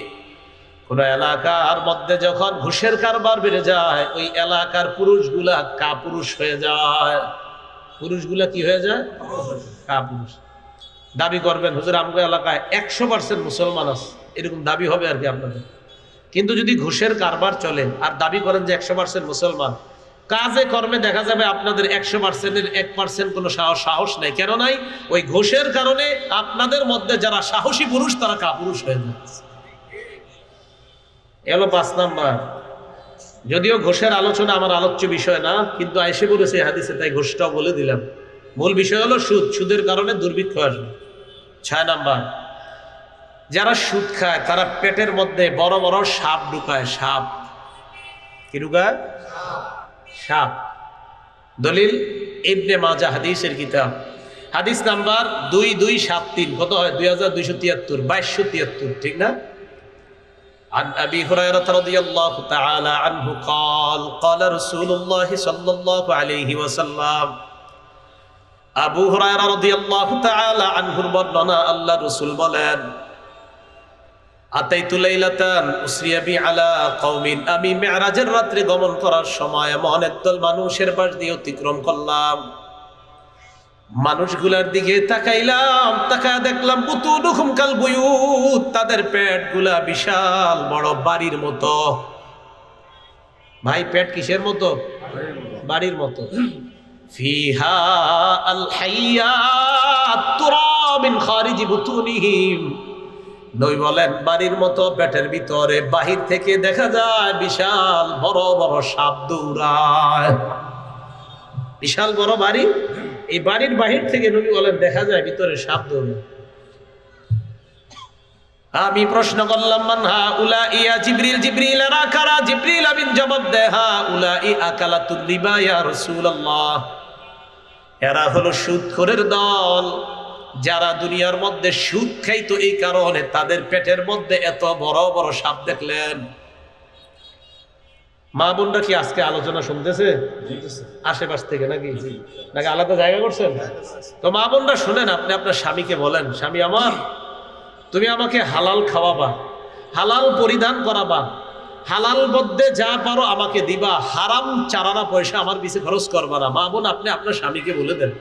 কোন এলাকার মধ্যে যখন ঘুষের কারবার বেড়ে যায়, ওই এলাকার পুরুষগুলা কাপুরুষ হয়ে যায়। পুরুষগুলা কি হয়ে যায়? কাপুরুষ। দাবি করবেন হুজুর আমগো এলাকায় 100% মুসলমান আছে, এরকম দাবি হবে আর কি আপনাদের। কিন্তু যদি ঘুষের কারবার চলে আর দাবি করেন যে 100% মুসলমান, কাজে কর্মে দেখা যাবে আপনাদের 100%-এর 1% কোনো সাহস নাই। কেন নাই? ওই ঘুষের কারণে আপনাদের মধ্যে যারা সাহসী পুরুষ তারা কাপুরুষ হয়ে যাচ্ছে। এলো 5 নাম্বার। যদিও ঘুষের আলোচনা আমার আলোচ্য বিষয় না, কিন্তু আয়েশা বলেছে হাদিসে, তাই ঘুষটাও বলে দিলাম। মূল বিষয় হলো সুদ, সুদের কারণে দুর্ভিক্ষ আসবে। 6 নাম্বার, যারা সুদ খায় তারা পেটের মধ্যে বড় বড় সাপ ঢুকায়। সাপ কি ঢুকায়? সাপ। দলিল ইবনে মাজাহ হাদিসের কিতাব, হাদিস নাম্বার 2273। কত হয়? 2273, 2273, ঠিক না? عن أبي هريرة رضي الله تعالى عنه قال قال رسول الله صلى الله عليه وسلم, আবু হুরায়রা রাদিয়াল্লাহু তাআলা আনহুর বর্ণনা, আল্লাহ রাসূল বলেন, আতাইতু লাইলাতান উসরিয়া বি আলা কওমিন, আমি মিরাজের রাত্রে গমন করার সময় এমন একদল মানুষের পাশ দিয়ে অতিক্রম করলাম। মানুষগুলার দিকে তাকাইলাম, তাকায় দেখলাম বুতুনুহুম কাল বুয়ুত, তাদের পেটগুলা বিশাল বড় বাড়ির মতো। ভাই পেট কিসের মতো? বাড়ির মতো। ফিহা আল হাইয়াত তুরা মিন খারিজি বুতুনিহিম, নবী বলেন বাড়ির মতো পেটের ভিতরে বাহির থেকে দেখা যায় বিশাল বড় বড় সাপ দৌড়ায়। বিশাল বড় বাড়ি, এই বাড়ির বাহির থেকে নবী বলেন দেখা যায় ভিতরে সাপ দৌড়ায়। আমি প্রশ্ন করলাম, মান হাউলা ইয়া জিবরিল, জিবরিল এরা কারা? জিবরিল আমিন জবাব দেয়, হাউলাই আকালাতুর রিবা ইয়া রাসূলুল্লাহ, এরা হলো সুদখোরের দল, যারা দুনিয়ার মধ্যে সুদ খাইতো, এই কারণে তাদের পেটের মধ্যে এত বড় বড় সাপ দেখলেন। মা বোনরা কি আজকে আলোচনা শুনতেছে আশেপাশ থেকে নাকি নাকি আলাদা জায়গা করছেন? তো মা বোনরা শুনেন, আপনি আপনার স্বামীকে বলেন, স্বামী আমার, তুমি আমাকে হালাল খাওয়াবা, হালাল পরিধান করাবা, হালাল মধ্যে যা পারো আমাকে দিবা, হারাম চারানা পয়সা আমার পিছে খরচ করবা না। মা বোন আপনি আপনার স্বামীকে বলে দেন।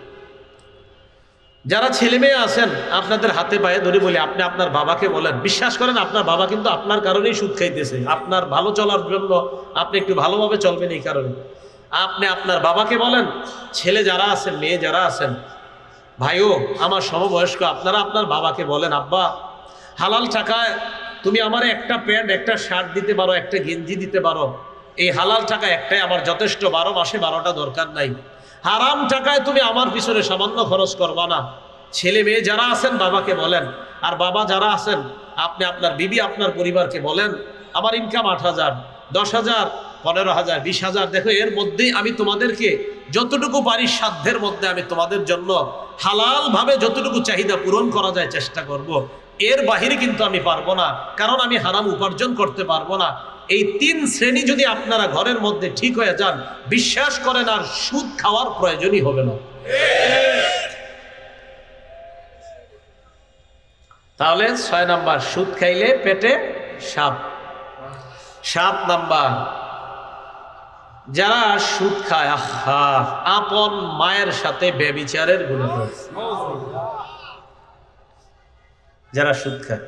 যারা ছেলে মেয়ে আছেন আপনাদের হাতে পায়ে ধরে বলি, আপনি আপনার বাবাকে বলেন, বিশ্বাস করেন আপনার বাবা কিন্তু আপনার কারণেই সুদ খাইতেছে, আপনার ভালো চলার জন্য, আপনি একটু ভালোভাবে চলবেন এই কারণে। আপনি আপনার বাবাকে বলেন, ছেলে যারা আছেন, মেয়ে যারা আছেন, ভাইও আমার সমবয়স্ক, আপনারা আপনার বাবাকে বলেন, আব্বা হালাল টাকায় তুমি আমার একটা প্যান্ট একটা শার্ট দিতে পারো, একটা গেঞ্জি দিতে পারো, এই হালাল টাকা একটাই আমার যথেষ্ট, 12 মাসে 12টা দরকার নাই। হারাম টাকায় তুমি আমার পিছনে সামান্য খরচ করবা না। ছেলে মেয়ে যারা আছেন বাবাকে বলেন, আর বাবা যারা আছেন আপনি আপনার বিবি আপনার পরিবারকে বলেন, আমার ইনকাম 8,000, 10,000, 15,000, 20,000, দেখো এর মধ্যেই আমি তোমাদেরকে যতটুকু পারি সাধ্যের মধ্যে আমি তোমাদের জন্য হালাল ভাবে যতটুকু চাহিদা পূরণ করা যায় চেষ্টা করব। এর বাহিরে কিন্তু আমি পারবো না, কারণ আমি হারাম উপার্জন করতে পারবো না। এই 3 শ্রেণী যদি আপনারা ঘরের মধ্যে ঠিক হয়ে যান, বিশ্বাস করেন আর সুদ খাওয়ার প্রয়োজনই হবে না। তাহলে 6 নাম্বার, সুদ খাইলে পেটে সাপ। 7 নাম্বার, যারা সুদ খায়, আহা, আপন মায়ের সাথে ব্যভিচারের গুনাহ করে। যারা সুদ খায়,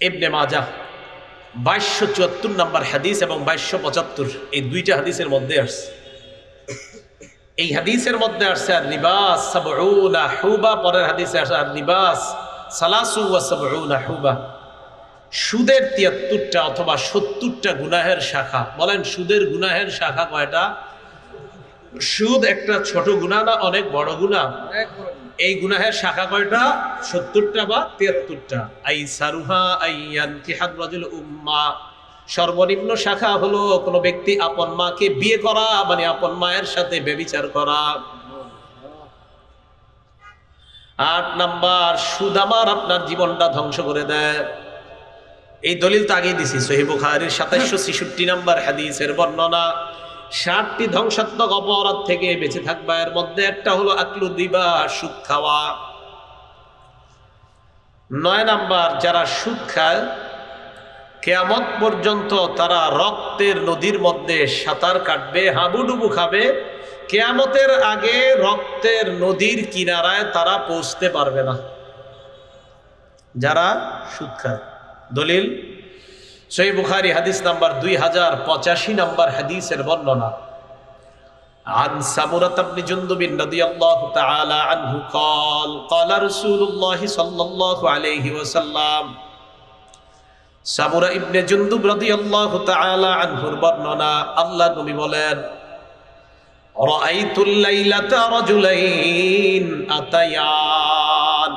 ইবনে মাজাহ 2274 নাম্বার হাদিস এবং 2275, এই দুইটা হাদিসের মধ্যে আসছে। এই হাদিসের মধ্যে আসছে আর রিবাস 70 হুবা, পরের হাদিসে আসছে আর রিবাস 73 হুবা। সুদের 73টা অথবা 70টা গুনাহের শাখা। বলেন সুদের গুনাহের শাখা কয়টা? সুদ একটা ছোট গুনাহ না অনেক বড় গুনাহ? এই গুনাহের শাখা কয়টা? 70টা বা 73টা। আইসারুহা আইয়ানকিহার রাজুল উম্মা, সর্বনিম্ন শাখা হলো কোন ব্যক্তি আপন মাকে বিয়ে করা, মানে আপন মায়ের সাথে ব্যভিচার করা। 8 নাম্বার, সুদ আমার আপনার জীবনটা ধ্বংস করে দেয়। এই দলিল তো আগেই দিছি, সহিহ বুখারীর 2766 নাম্বার হাদিসের বর্ণনা। 7টি ধ্বংসাত্মক অপরাধ থেকে বেঁচে থাকবা, এর মধ্যে একটা হলো আকলু রিবা, সুদ খাওয়া। 9 নাম্বার, যারা সুদ খায় কিয়ামত পর্যন্ত তারা রক্তের নদীর মধ্যে সাঁতার কাটবে, হাবুডুবু খাবে। কিয়ামতের আগে রক্তের নদীর কিনারায় তারা পৌঁছতে পারবে না, যারা সুদ খায়। দলিল সহিহ বুখারী হাদিস নাম্বার 2085 নাম্বার হাদিসের বর্ণনা। عن سمرة بن جندب رضي الله تعالى عنه قال قال رسول الله صلى الله عليه وسلم, সামুরা ইবনে জুনদুব রাদিয়াল্লাহু তাআলা আনহুর বর্ণনা, আল্লাহ নবী বলেন, রাআইতুল লাইলাতা রাজুলাইন আতায়ান,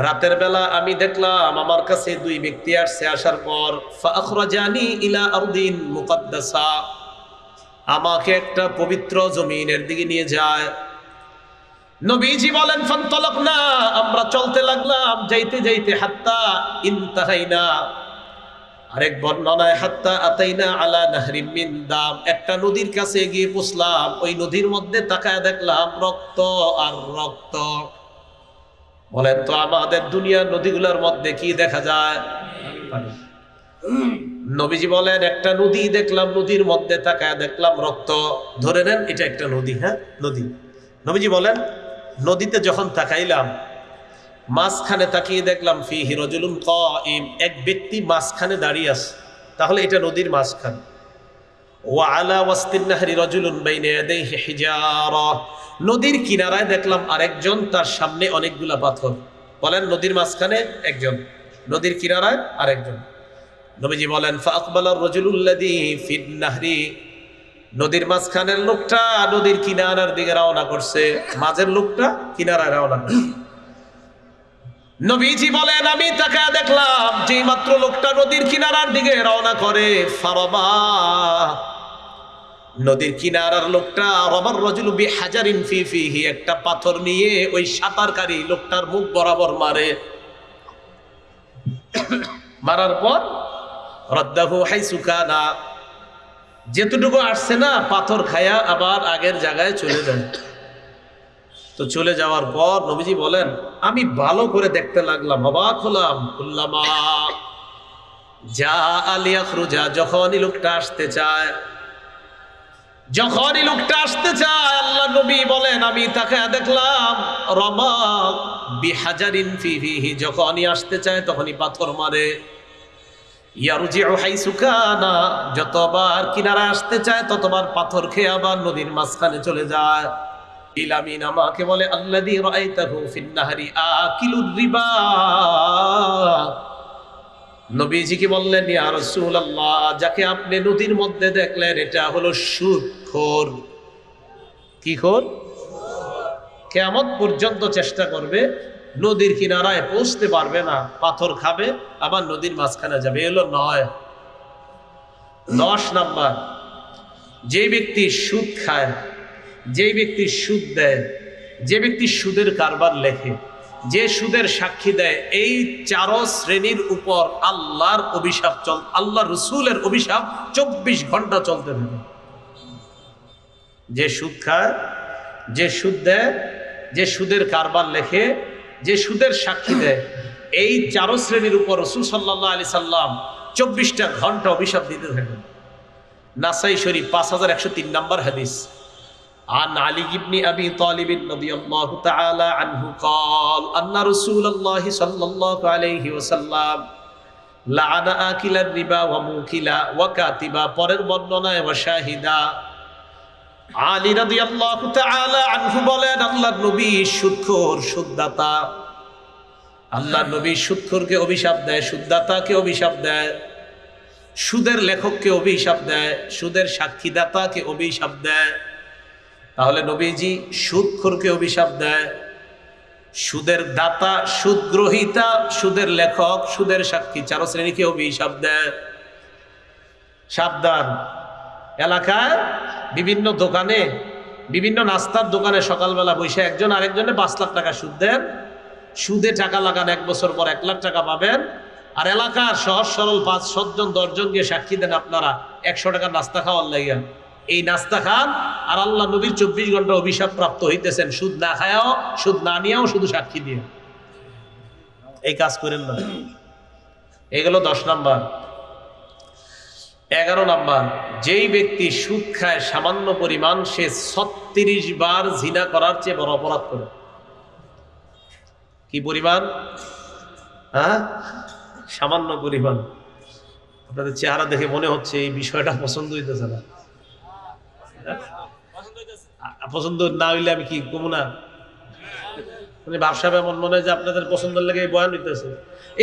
রাতের বেলা আমি দেখলাম আমার কাছে 2 ব্যক্তি আসছে। আসার পর ফাখরাজানি ইলা আরদিন মুকদ্দাসা, আমাকে একটা পবিত্র জমিনের দিকে নিয়ে যায়। নবীজি বলেন ফান্তালাকনা, আমরা চলতে লাগলাম, যাইতে যাইতে হাত্তা ইনতাহাইনা, আরেক বর্ণনায় হাত্তা আতাইনা আলা নাহরিম মিন দাম, একটা নদীর কাছে গিয়ে পৌঁছলাম, ওই নদীর মধ্যে তাকায় দেখলাম রক্ত আর রক্ত। বলেন তো আমাদের দুনিয়ার নদীগুলোর মধ্যে কি দেখা যায়? পানি। নবীজি বলেন একটা নদী দেখলাম, নদীর মধ্যে তাকায় দেখলাম রক্ত। ধরে নেন এটা একটা নদী, হ্যাঁ নদী। নবীজি বলেন নদীতে যখন তাকাইলাম, মাঝখানে তাকিয়ে দেখলাম ফিহি রাজুলুন কাইম, এক ব্যক্তি মাঝখানে দাঁড়িয়ে আছে, তাহলে এটা নদীর মাঝখানে। ওয়া আলা ওয়াসতিন নাহরি রাজুলুন বাইনা ইয়াদাইহি হিজারা, নদীর কিনারায় দেখলাম আরেকজন, তার সামনে অনেকগুলা পাথর। বলেন নদীর মাঝখানে একজন, নদীর কিনারায় আরেকজন। নবীজি বলেন ফাআকবালার রাজুলুল্লাযী ফিন নাহরি, নদীর মাঝখানের লোকটা নদীর কিনারার দিকে রওনা করছে, মাঝের লোকটা কিনারায় রওনা করছে। নবীজি বলেন আমি তাকায় দেখলাম যে মাত্র লোকটা নদীর কিনারার দিকে রওনা করে, ফারাবা, নদীর কিনারার লোকটা, রাবার রাজুলু বিহাজারিন ফি ফিহি, একটা পাথর নিয়ে ওই সাঁতারকারী লোকটার মুখ বরাবর মারে। মারার পর রাদ্দাহু হাইসু কানা, যেতটুকু আসছে না পাথর খায়া আবার আগের জায়গায় চলে যায়। তো চলে যাওয়ার পর নবীজি বলেন আমি ভালো করে দেখতে লাগলাম, অবাক হলাম। কুল্লামা যা আলিয়া খুরুজা, যখনই লোকটা আসতে চায়, যখনই লোকটা আসতে চায়, আল্লাহ নবী বলেন আমি তাকে দেখলাম রমা বিহাজারিন ফিহি, যখনই আসতে চায় তখনই পাথর মারে। ইয়ারজিউ হাইসু কানা, যতবার কিনারা আসতে চায় ততবার পাথর খেয়ে আবার নদীর মাঝখানে চলে যায়। ইলামিন আমাকে বলে আল্লাযী রাআইতাহু ফিন নাহরি আকিলুর রিবা, নবীজি কি বললেন ইয়া রাসূলুল্লাহ, যাকে আপনি নদীর মধ্যে দেখলেন এটা হলো সুদখোর। কি খোর? কিয়ামত পর্যন্ত চেষ্টা করবে, নদীর কিনারায় পৌঁছতে পারবে না, পাথর খাবে আবার নদীর মাঝখানে যাবে। এলো 9। 10 নাম্বার, যে ব্যক্তি সুদ খায়, যে ব্যক্তি সুদ দেয়, যে ব্যক্তি সুদের কারবার লেখে, যে সুদের সাক্ষী দেয়, এই 4 শ্রেণীর উপর আল্লাহর অভিশাপ আল্লাহ রসুলের অভিশাপ 24 ঘন্টা চলতে থাকে। যে সুদ খায়, যে সুদ দেয়, যে সুদের কারবার লেখে, যে সুদের সাক্ষী দেয়, এই 4 শ্রেণীর উপর রাসূল সাল্লাল্লাহু আলাইহি সাল্লাম 24টা ঘন্টা অভিশাপ দিতে থাকেন। নাসাই শরীফ 5103 নম্বর হাদিস। عن علي بن أبي طالب رضي الله تعالى عنه قال أن رسول الله صلى الله عليه وسلم لعن آكل الربا وموكلا وكاتبا, পরের বর্ণনায় ওয়াশাহিদা। আলী রাদিয়াল্লাহু তাআলা আনহু বলেন আল্লাহর নবী সুদখোর, সুদদাতা, আল্লাহর নবী সুদখোরকে অভিশাপ দেয়, সুদদাতাকে অভিশাপ দেয়, সুদের লেখককে অভিশাপ দেয়, সুদের সাক্ষীদাতাকে অভিশাপ দেয়। তাহলে নবীজি সুদখোরকে অভিশাপ দেয়, সুদের দাতা, সুদ গ্রহীতা, সুদের লেখক, সুদের সাক্ষী, 4 শ্রেণীকে অভিশাপ দেয়। সাবধান, এলাকায় বিভিন্ন দোকানে, বিভিন্ন নাস্তার দোকানে সকালবেলা বসে একজন আরেকজনে 5 লাখ টাকা সুদ দেন, সুদে টাকা লাগান, 1 বছর পর 1 লাখ টাকা পাবেন। আর এলাকার সহজ সরল 5-7 জন 10 জন গিয়ে সাক্ষী দেন আপনারা 100 টাকার নাস্তা খাওয়ার লাগিয়া। এই নাস্তা খান আর আল্লাহ নবীর 24 ঘন্টা অভিশাপ প্রাপ্ত হইতেছেন, সুদ না খায়াও, সুদ না নিয়েও, শুধু সাক্ষী দিয়ে। এই কাজ করেন না। এগুলো 10 নাম্বার। 11 নাম্বার, যেই ব্যক্তি সুদ খায় সামান্য পরিমাণ, সে 36 বার জিনা করার চেয়ে বড় অপরাধ করে। কি পরিমাণ? হ্যাঁ, সামান্য পরিমাণ। আপনাদের চেহারা দেখে মনে হচ্ছে এই বিষয়টা পছন্দ হইতেছে না। পছন্দ না হইলে আমি কি কমু না? মানে ব্যবসা এমন মনে হয় যে আপনাদের পছন্দের লেগে বয়ান হইতেছে।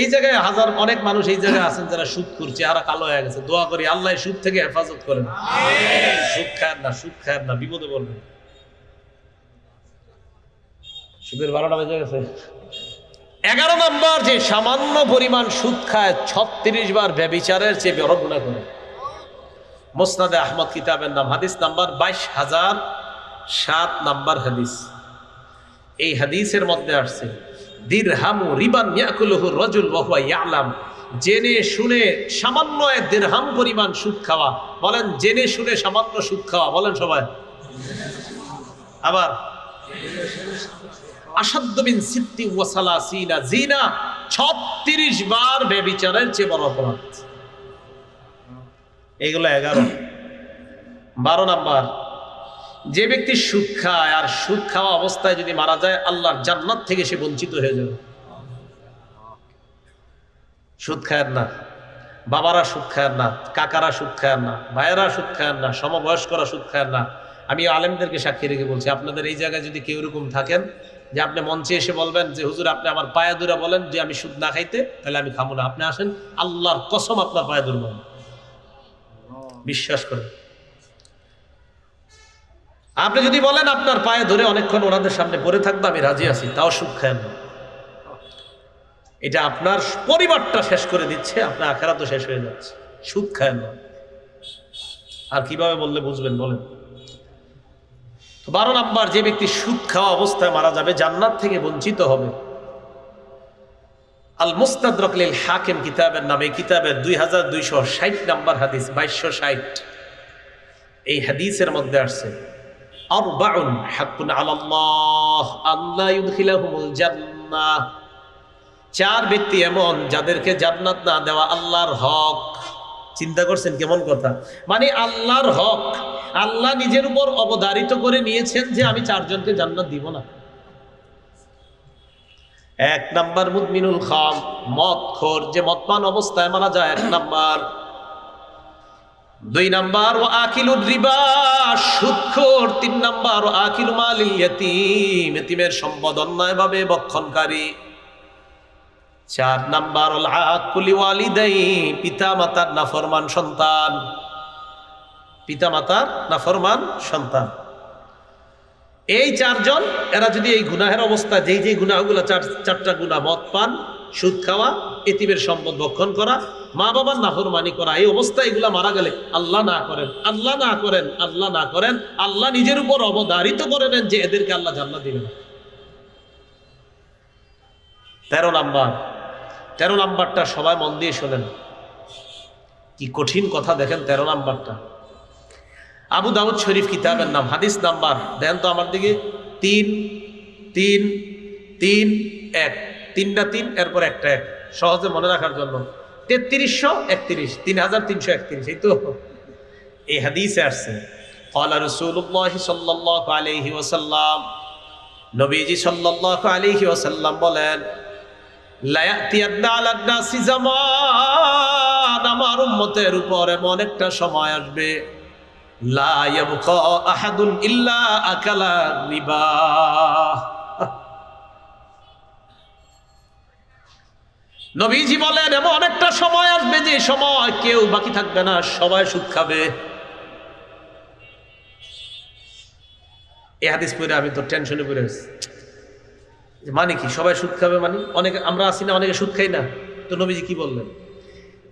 এই জায়গায় অনেক মানুষ এই জায়গায় আছেন যারা সুদ করছে, চেহারা কালো হয়ে গেছে। দোয়া করি আল্লাহ সুদ থেকে হেফাজত করেন। সুদ খায়েন না, সুদ খায়েন না, বিপদে পড়বেন। সুদের 12টা বেজে গেছে। 11 নম্বর, যে সামান্য পরিমাণ সুদ খায় 36 বার ব্যভিচারের চেয়ে বড় গুনাহ করে। মুসনাদে আহমদ কিতাবের নাম, হাদিস নাম্বার 22007 নাম্বার হাদিস। এই হাদিসের মধ্যে আসছে দিরহামু রিবান ইয়াকুলুহু রাজুল ওয়া হুয়া ইয়ালাম, জেনে শুনে সামান্য এক দিরহাম পরিমাণ সুদ খাওয়া, বলেন জেনে শুনে সামান্য সুদ খাওয়া, বলেন সবাই। আবার আসাদ্দু মিন সিত্তি ওয়া সালাসিনা জিনা, 36 বার ব্যভিচারের চেয়ে বড় অপরাধ। এগুলো 11। 12 নাম্বার, যে ব্যক্তি সুদ খায় আর সুদ খাওয়া অবস্থায় যদি মারা যায়, আল্লাহর জান্নাত থেকে সে বঞ্চিত হয়ে যাবে। সুদ খায়েন না, বাবারা সুদ খায়েন না, কাকারা সুদ খায়েন না, ভাইয়েরা সুদ খায়েন না, সমবয়স্করা সুদ খায়েন না। আমি আলেমদেরকে সাক্ষী রেখে বলছি, আপনাদের এই জায়গায় যদি কেউ এরকম থাকেন যে আপনি মঞ্চে এসে বলবেন যে হুজুর আপনি আমার পায়ে ধরে বলেন যে আমি সুদ না খাইতে, তাহলে আমি খাবো না। আপনি আসেন, আল্লাহর কসম আপনার পায়ে ধরব, বিশ্বাস করেন। আপনি যদি বলেন আপনার পায়ে ধরে অনেকক্ষণ ওনাদের সামনে পড়ে থাকবো, আমি রাজি আছি, তাও সুদ খায়েন না। এটা আপনার পরিবারটা শেষ করে দিচ্ছে, আপনার আখেরাতও শেষ হয়ে যাচ্ছে। সুদ খায়েন না। আর কিভাবে বললে বুঝবেন বলেন? 12 নাম্বার, যে ব্যক্তি সুদ খাওয়া অবস্থায় মারা যাবে, জান্নাত থেকে বঞ্চিত হবে। আল মুস্তাদরাক লিল হাকিম কিতাবের নামে, কিতাবের 2260 নাম্বার হাদিস, 2260। এই হাদিসের মধ্যে আসছে আরবাউন হাক্কুন আলাল্লাহ আল্লা ইউদখিলাহুমুল জান্নাহ, 4 ব্যক্তি এমন যাদেরকে জান্নাত না দেওয়া আল্লাহর হক। চিন্তা করছেন কেমন কথা? মানে আল্লাহর হক আল্লাহ নিজের উপর অবধারিত করে নিয়েছেন যে আমি 4 জনকে জান্নাত দিব না। 1 নাম্বার মুদমিনুল খাম, মদখোর, যে মদপান অবস্থায় মারা যায়, 1 নাম্বার। 2 নাম্বার ওয়া আকিলুর রিবা, সুদখোর। 3 নাম্বার ওয়া আকিলু মালিল ইয়াতীম, এতিমের সম্পদ অন্যায়ভাবে ভক্ষণকারী। 4 নাম্বার ওয়াল আকুলি ওয়ালিদাই, পিতা মাতার নাফরমান সন্তান, পিতা মাতার নাফরমান সন্তান। এই 4 জন, এরা যদি এই গুনাহের অবস্থায়, যেই গুনাহগুলো 4টা গুনাহ, মদ পান, সুদ খাওয়া, এতিমের সম্পদ ভক্ষণ করা, মা বাবার নাফরমানি করা, এই অবস্থায় এগুলা মারা গেলে, আল্লাহ না করেন, আল্লাহ না করেন, আল্লাহ না করেন, আল্লাহ নিজের উপর অবধারিত করে নেন যে এদেরকে আল্লাহ জান্নাত দিবেন। 13 নাম্বার, 13 নাম্বারটা সবাই মন দিয়ে শোনেন, কি কঠিন কথা দেখেন 13 নাম্বারটা। আবু দাউদ শরীফ কিতাবের নাম, হাদিস নাম্বার দেন তো আমার দিকে, 3 3 3 1, 3টা 3 এরপর একটা 1, সহজে মনে রাখার জন্য 3331, 3331। এই তো এই হাদিসে আসছে, ক্বালা রাসূলুল্লাহ সাল্লাল্লাহু আলাইহি ওয়াসাল্লাম, নবীজি সাল্লাল্লাহু আলাইহি ওয়াসাল্লাম বলেন, লা ইয়াতিয়ান্না আলান নাসি জামান, আমার উম্মতের উপর এমন একটা সময় আসবে, লা ইয়াবকা আহাদুন ইল্লা আকালা রিবা। নবীজি বলেন এমন একটা সময় আসবে যে সময় কেউ বাকি থাকবে না, সবাই সুদ খাবে। এই হাদিস পড়ে আমি তো টেনশনে পড়ে গেছি, মানে কি সবাই সুদ খাবে? মানে অনেকে আমরা আছি না, অনেকে সুদ খাই না, তো নবীজি কি বললেন?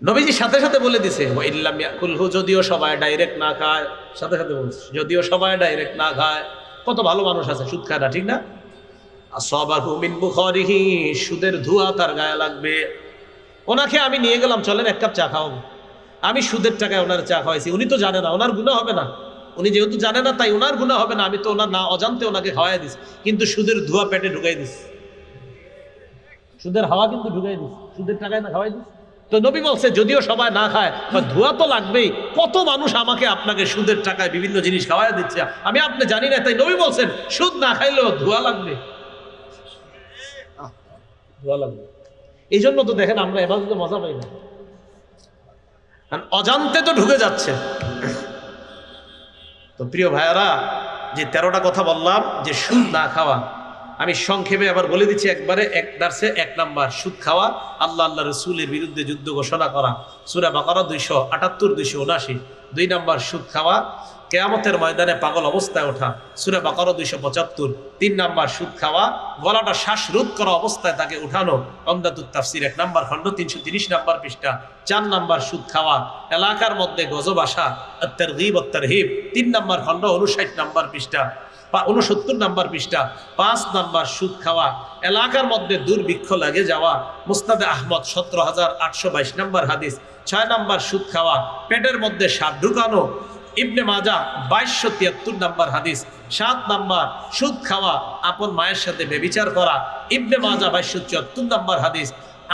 নবীজি সাথে সাথে বলে দিছে, ইল্লাম ইয়াকুলহু, যদিও সবাই ডাইরেক্ট না খায়, সাথে সাথে বলছে যদিও সবাই ডাইরেক্ট না খায়। কত ভালো মানুষ আছে সুদ খায় না, ঠিক না? আসাবাহু মিন বুখারিহি, সুদের ধোঁয়া তার গায়ে লাগবে। ওনাকে আমি নিয়ে গেলাম, চলেন 1 কাপ চা খাওয়াবো। আমি সুদের টাকায় ওনার চা খাওয়াইছি, উনি তো জানে না, ওনার গুনাহ হবে না। উনি যেহেতু জানে না তাই ওনার গুনাহ হবে না, আমি তো ওনার না অজান্তে ওনাকে খাওয়াই দিছি, কিন্তু সুদের ধোঁয়া পেটে ঢুকাই দিছি, সুদের হাওয়া কিন্তু ঢুকাই দিছি, সুদের টাকায় না খাওয়াই দিছি। তো নবী বলছে যদিও সবাই না খায়, ধোঁয়া তো লাগবেই। কত মানুষ আমাকে আপনাকে সুদের টাকায় বিভিন্ন জিনিস খাওয়াই দিচ্ছে, আমি আপনি জানি না, তাই নবী বলছেন সুদ না খাইলেও ধোঁয়া লাগবে, ধোঁয়া লাগবে। এই জন্য তো দেখেন আমরা এবাদতে মজা পাই না, অজান্তে তো ঢুকে যাচ্ছে। তো প্রিয় ভাইয়ারা, যে 13টা কথা বললাম যে সুদ না খাওয়া, আমি সংক্ষেপে আবার বলে দিচ্ছি একবারে, 1 দার্সে 1 নাম্বার সুদ খাওয়া, আল্লাহ রসুলের বিরুদ্ধে যুদ্ধ ঘোষণা করা, সূরা বাকারা 278 279। 2 নাম্বার সুদ খাওয়া, কিয়ামতের ময়দানে পাগল অবস্থায় ওঠা, সূরা বাকারা 275। 3 নাম্বার সুদ খাওয়া, গলাটা শ্বাসরোধ করা অবস্থায় তাকে উঠানো, উমদাতুত তাফসীর 1 নাম্বার খণ্ড 330 নাম্বার পৃষ্ঠা। 4 নাম্বার সুদ খাওয়া, এলাকার মধ্যে গজব আসা, আত-তারগীব ওয়াত-তারহীব 3 নাম্বার খণ্ড 59 নাম্বার পৃষ্ঠা। 69 নাম্বার পৃষ্ঠা। 5 নাম্বার সুদ খাওয়া, এলাকার মধ্যে দুর্ভিক্ষ লাগে যাওয়া, মুসনাদে আহমদ 17,822 নাম্বার হাদিস। 6 নাম্বার সুদ খাওয়া, পেটের মধ্যে সাপ ঢুকানো, ইবনে মাজাহ 2273 নাম্বার হাদিস। 7 নাম্বার সুদ খাওয়া, আপন মায়ের সাথে ব্যভিচার করা, ইবনে মাজাহ 2274 নাম্বার হাদিস।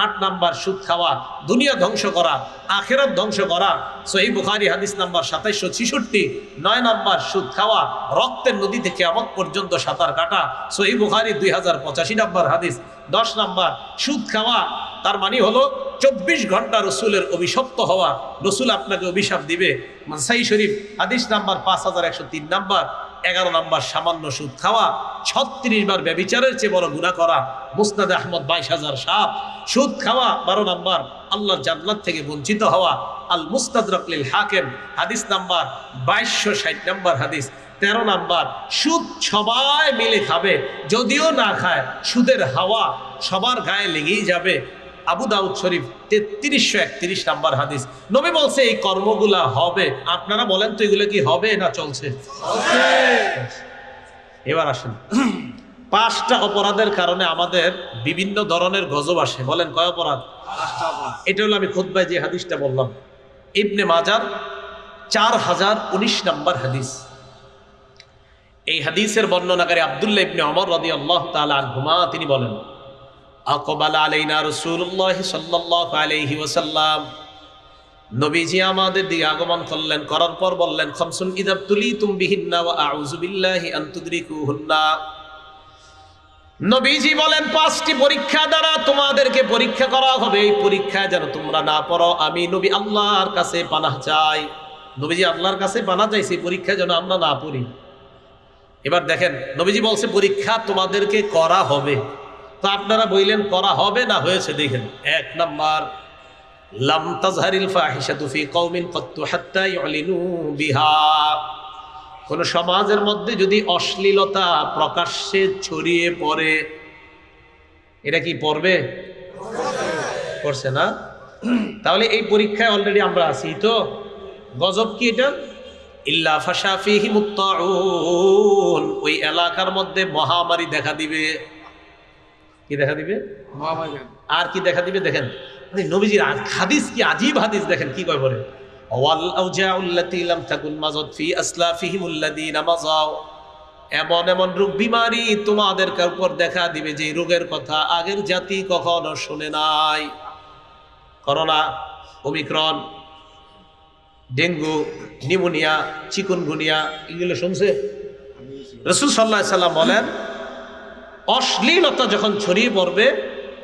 8 নাম্বার সুদ খাওয়া, দুনিয়া ধ্বংস করা, আখিরাত ধ্বংস করা, সহিহ বুখারী হাদিস নাম্বার 2766। 9 নাম্বার সুদ খাওয়া, রক্তের নদীতে কিয়ামত পর্যন্ত সাঁতার কাটা, সহিহ বুখারী 2085 নাম্বার হাদিস। 10 নাম্বার সুদ খাওয়া, তার মানে হলো 24 ঘন্টা রসুলের অভিশপ্ত হওয়া, রসুল আপনাকে অভিশাপ দিবে, নাসাই শরীফ হাদিস নাম্বার 5103 নাম্বার। 11 নাম্বার সামান্য সুদ খাওয়া, 36 বার ব্যভিচারের চেয়ে বড় গুনাহ করা, মুসনাদে আহমদ 22,007। সুদ খাওয়া 12 নাম্বার আল্লাহর জান্নাত থেকে বঞ্চিত হওয়া, আল মুস্তাদরাক লিল হাকিম হাদিস নাম্বার 2260 নাম্বার হাদিস। 13 নাম্বার সুদ সবাই মিলে খাবে, যদিও না খায় সুদের হাওয়া সবার গায়ে লেগেই যাবে, আবু দাউদ শরীফ 3331 নাম্বার হাদিস। নবী বলছে এই কর্মগুলা হবে। আপনারা বলেন তো এগুলো কি হবে না চলছে? এবার আসেন, 5টা অপরাধের কারণে আমাদের বিভিন্ন ধরনের গজব আসে। বলেন কয় অপরাধ? এটা হলো আমি খুতবায় যে হাদিসটা বললাম, ইবনে মাজার 4019 নাম্বার হাদিস। এই হাদিসের বর্ণনাকারী আব্দুল্লাহ ইবনে ওমর রাদিয়াল্লাহু তাআলা আনহুমা তিনি বলেন, আকবাল আলাইনা রাসূলুল্লাহ সাল্লাল্লাহু আলাইহি ওয়াসাল্লাম, নবীজি আমাদের দিকে আগমন করলেন, করার পর বললেন, খামসুন ইযাবতুলিতুম বিহিন্না ওয়া আউযু বিল্লাহি আন তুদরিকুহুন্না। নবীজি বলেন 5টি পরীক্ষা দ্বারা তোমাদেরকে পরীক্ষা করা হবে, এই পরীক্ষায় যেন তোমরা না পড়ো, আমি নবী আল্লাহর কাছে পানাহ চাই। নবীজি আল্লাহর কাছে পানাহ চাইছে পরীক্ষা যেন আমরা না পড়ি। এবার দেখেন, নবীজি বলছে পরীক্ষা তোমাদেরকে করা হবে, তো আপনারা বললেন করা হবে না হয়েছে। দেখেন, 1 নাম্বার লাম তাজহারিল ফাহিশাতু ফি কওমিন কাত্তু হাত্তা ইউলিনু বিহা। কোন সমাজের মধ্যে যদি অশ্লীলতা প্রকাশ্যে ছড়িয়ে পড়ে, এটা কি পড়বে? পড়ছে না? তাহলে এই পরীক্ষায় অলরেডি আমরা আছি। তো গজব কি এটা? ইল্লা ফাশা ফিহি মুত্তাউন, ওই এলাকার মধ্যে মহামারী দেখা দিবে। কি দেখা দিবে? মহামারী। আর কি দেখা দিবে? দেখেন নবীজির হাদিস কি আজীব হাদিস, দেখেন কি কয় বলে, ওয়াল আউজাউল্লাতী লাম তাকুন মাযাত ফি আসলাফিহিমুল্লাযীনা মাযাও, এমন এমন রোগ বিমারি তোমাদের উপর দেখা দিবে যে রোগের কথা আগের জাতি কখনো শুনে নাই। Corona, Omicron, dengue, pneumonia, chikungunya, এগুলো শুনছে? রাসূল সাল্লাল্লাহু আলাইহি সাল্লাম বলেন, অশ্লীলতা যখন ছড়িয়ে পড়বে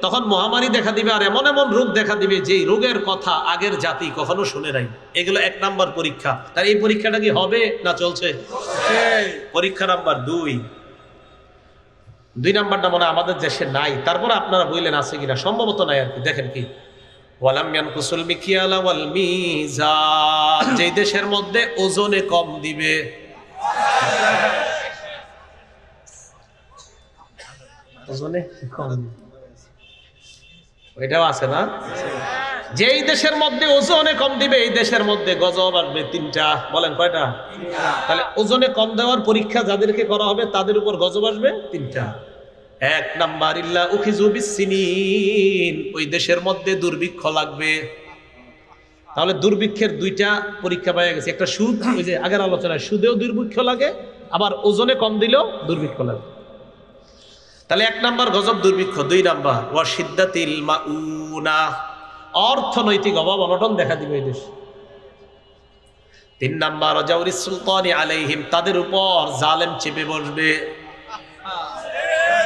তখন মহামারী দেখা দিবে, আর এমন এমন রোগ দেখা দিবে যেই রোগের কথা আগের জাতি কখনো শুনে নাই। এগুলো 1 নাম্বার পরীক্ষা। তার এই পরীক্ষাটা কি হবে না চলছে? পরীক্ষা নাম্বার 2 নাম্বারটা মনে আমাদের দেশে নাই, তারপরে আপনারা বললেন আছে কিনা, সম্ভবত নাই আর কি। দেখেন কি, ওয়ালাম ইয়ানকুসুল মিকিয়ালা ওয়াল মিজান, যেই দেশের মধ্যে ওজনে কম দিবে, ওজনে কম, ওইটাও আছে না? যেই দেশের মধ্যে ওজনে কম দিবে এই দেশের মধ্যে গজব আসবে 3টা। বলেন কয়টা? তাহলে ওজনে কম দেওয়ার পরীক্ষা যাদেরকে করা হবে তাদের উপর গজব আসবে 3টা। 1 নাম্বার ইল্লা উখিযু বিসসিনিন, ওই দেশের মধ্যে দুর্ভিক্ষ লাগবে। তাহলে দুর্ভিক্ষের 2টা পরীক্ষা পাওয়া গেছে। একটা সুদ, ওই যে আগের আলোচনায় সুদেও দুর্ভিক্ষ লাগে, আবার ওজনে কম দিলেও দুর্ভিক্ষ লাগে। তাহলে 1 নাম্বার গজব দুর্ভিক্ষ। 2 নাম্বার ওয়া শিদ্দাতিল মাউনা, অর্থনৈতিক অভাব অনটন দেখা দিবে এই দেশ। 3 নাম্বার জাওরিস সুলতানি আলাইহিম, তাদের উপর জালেম চেপে বসবে।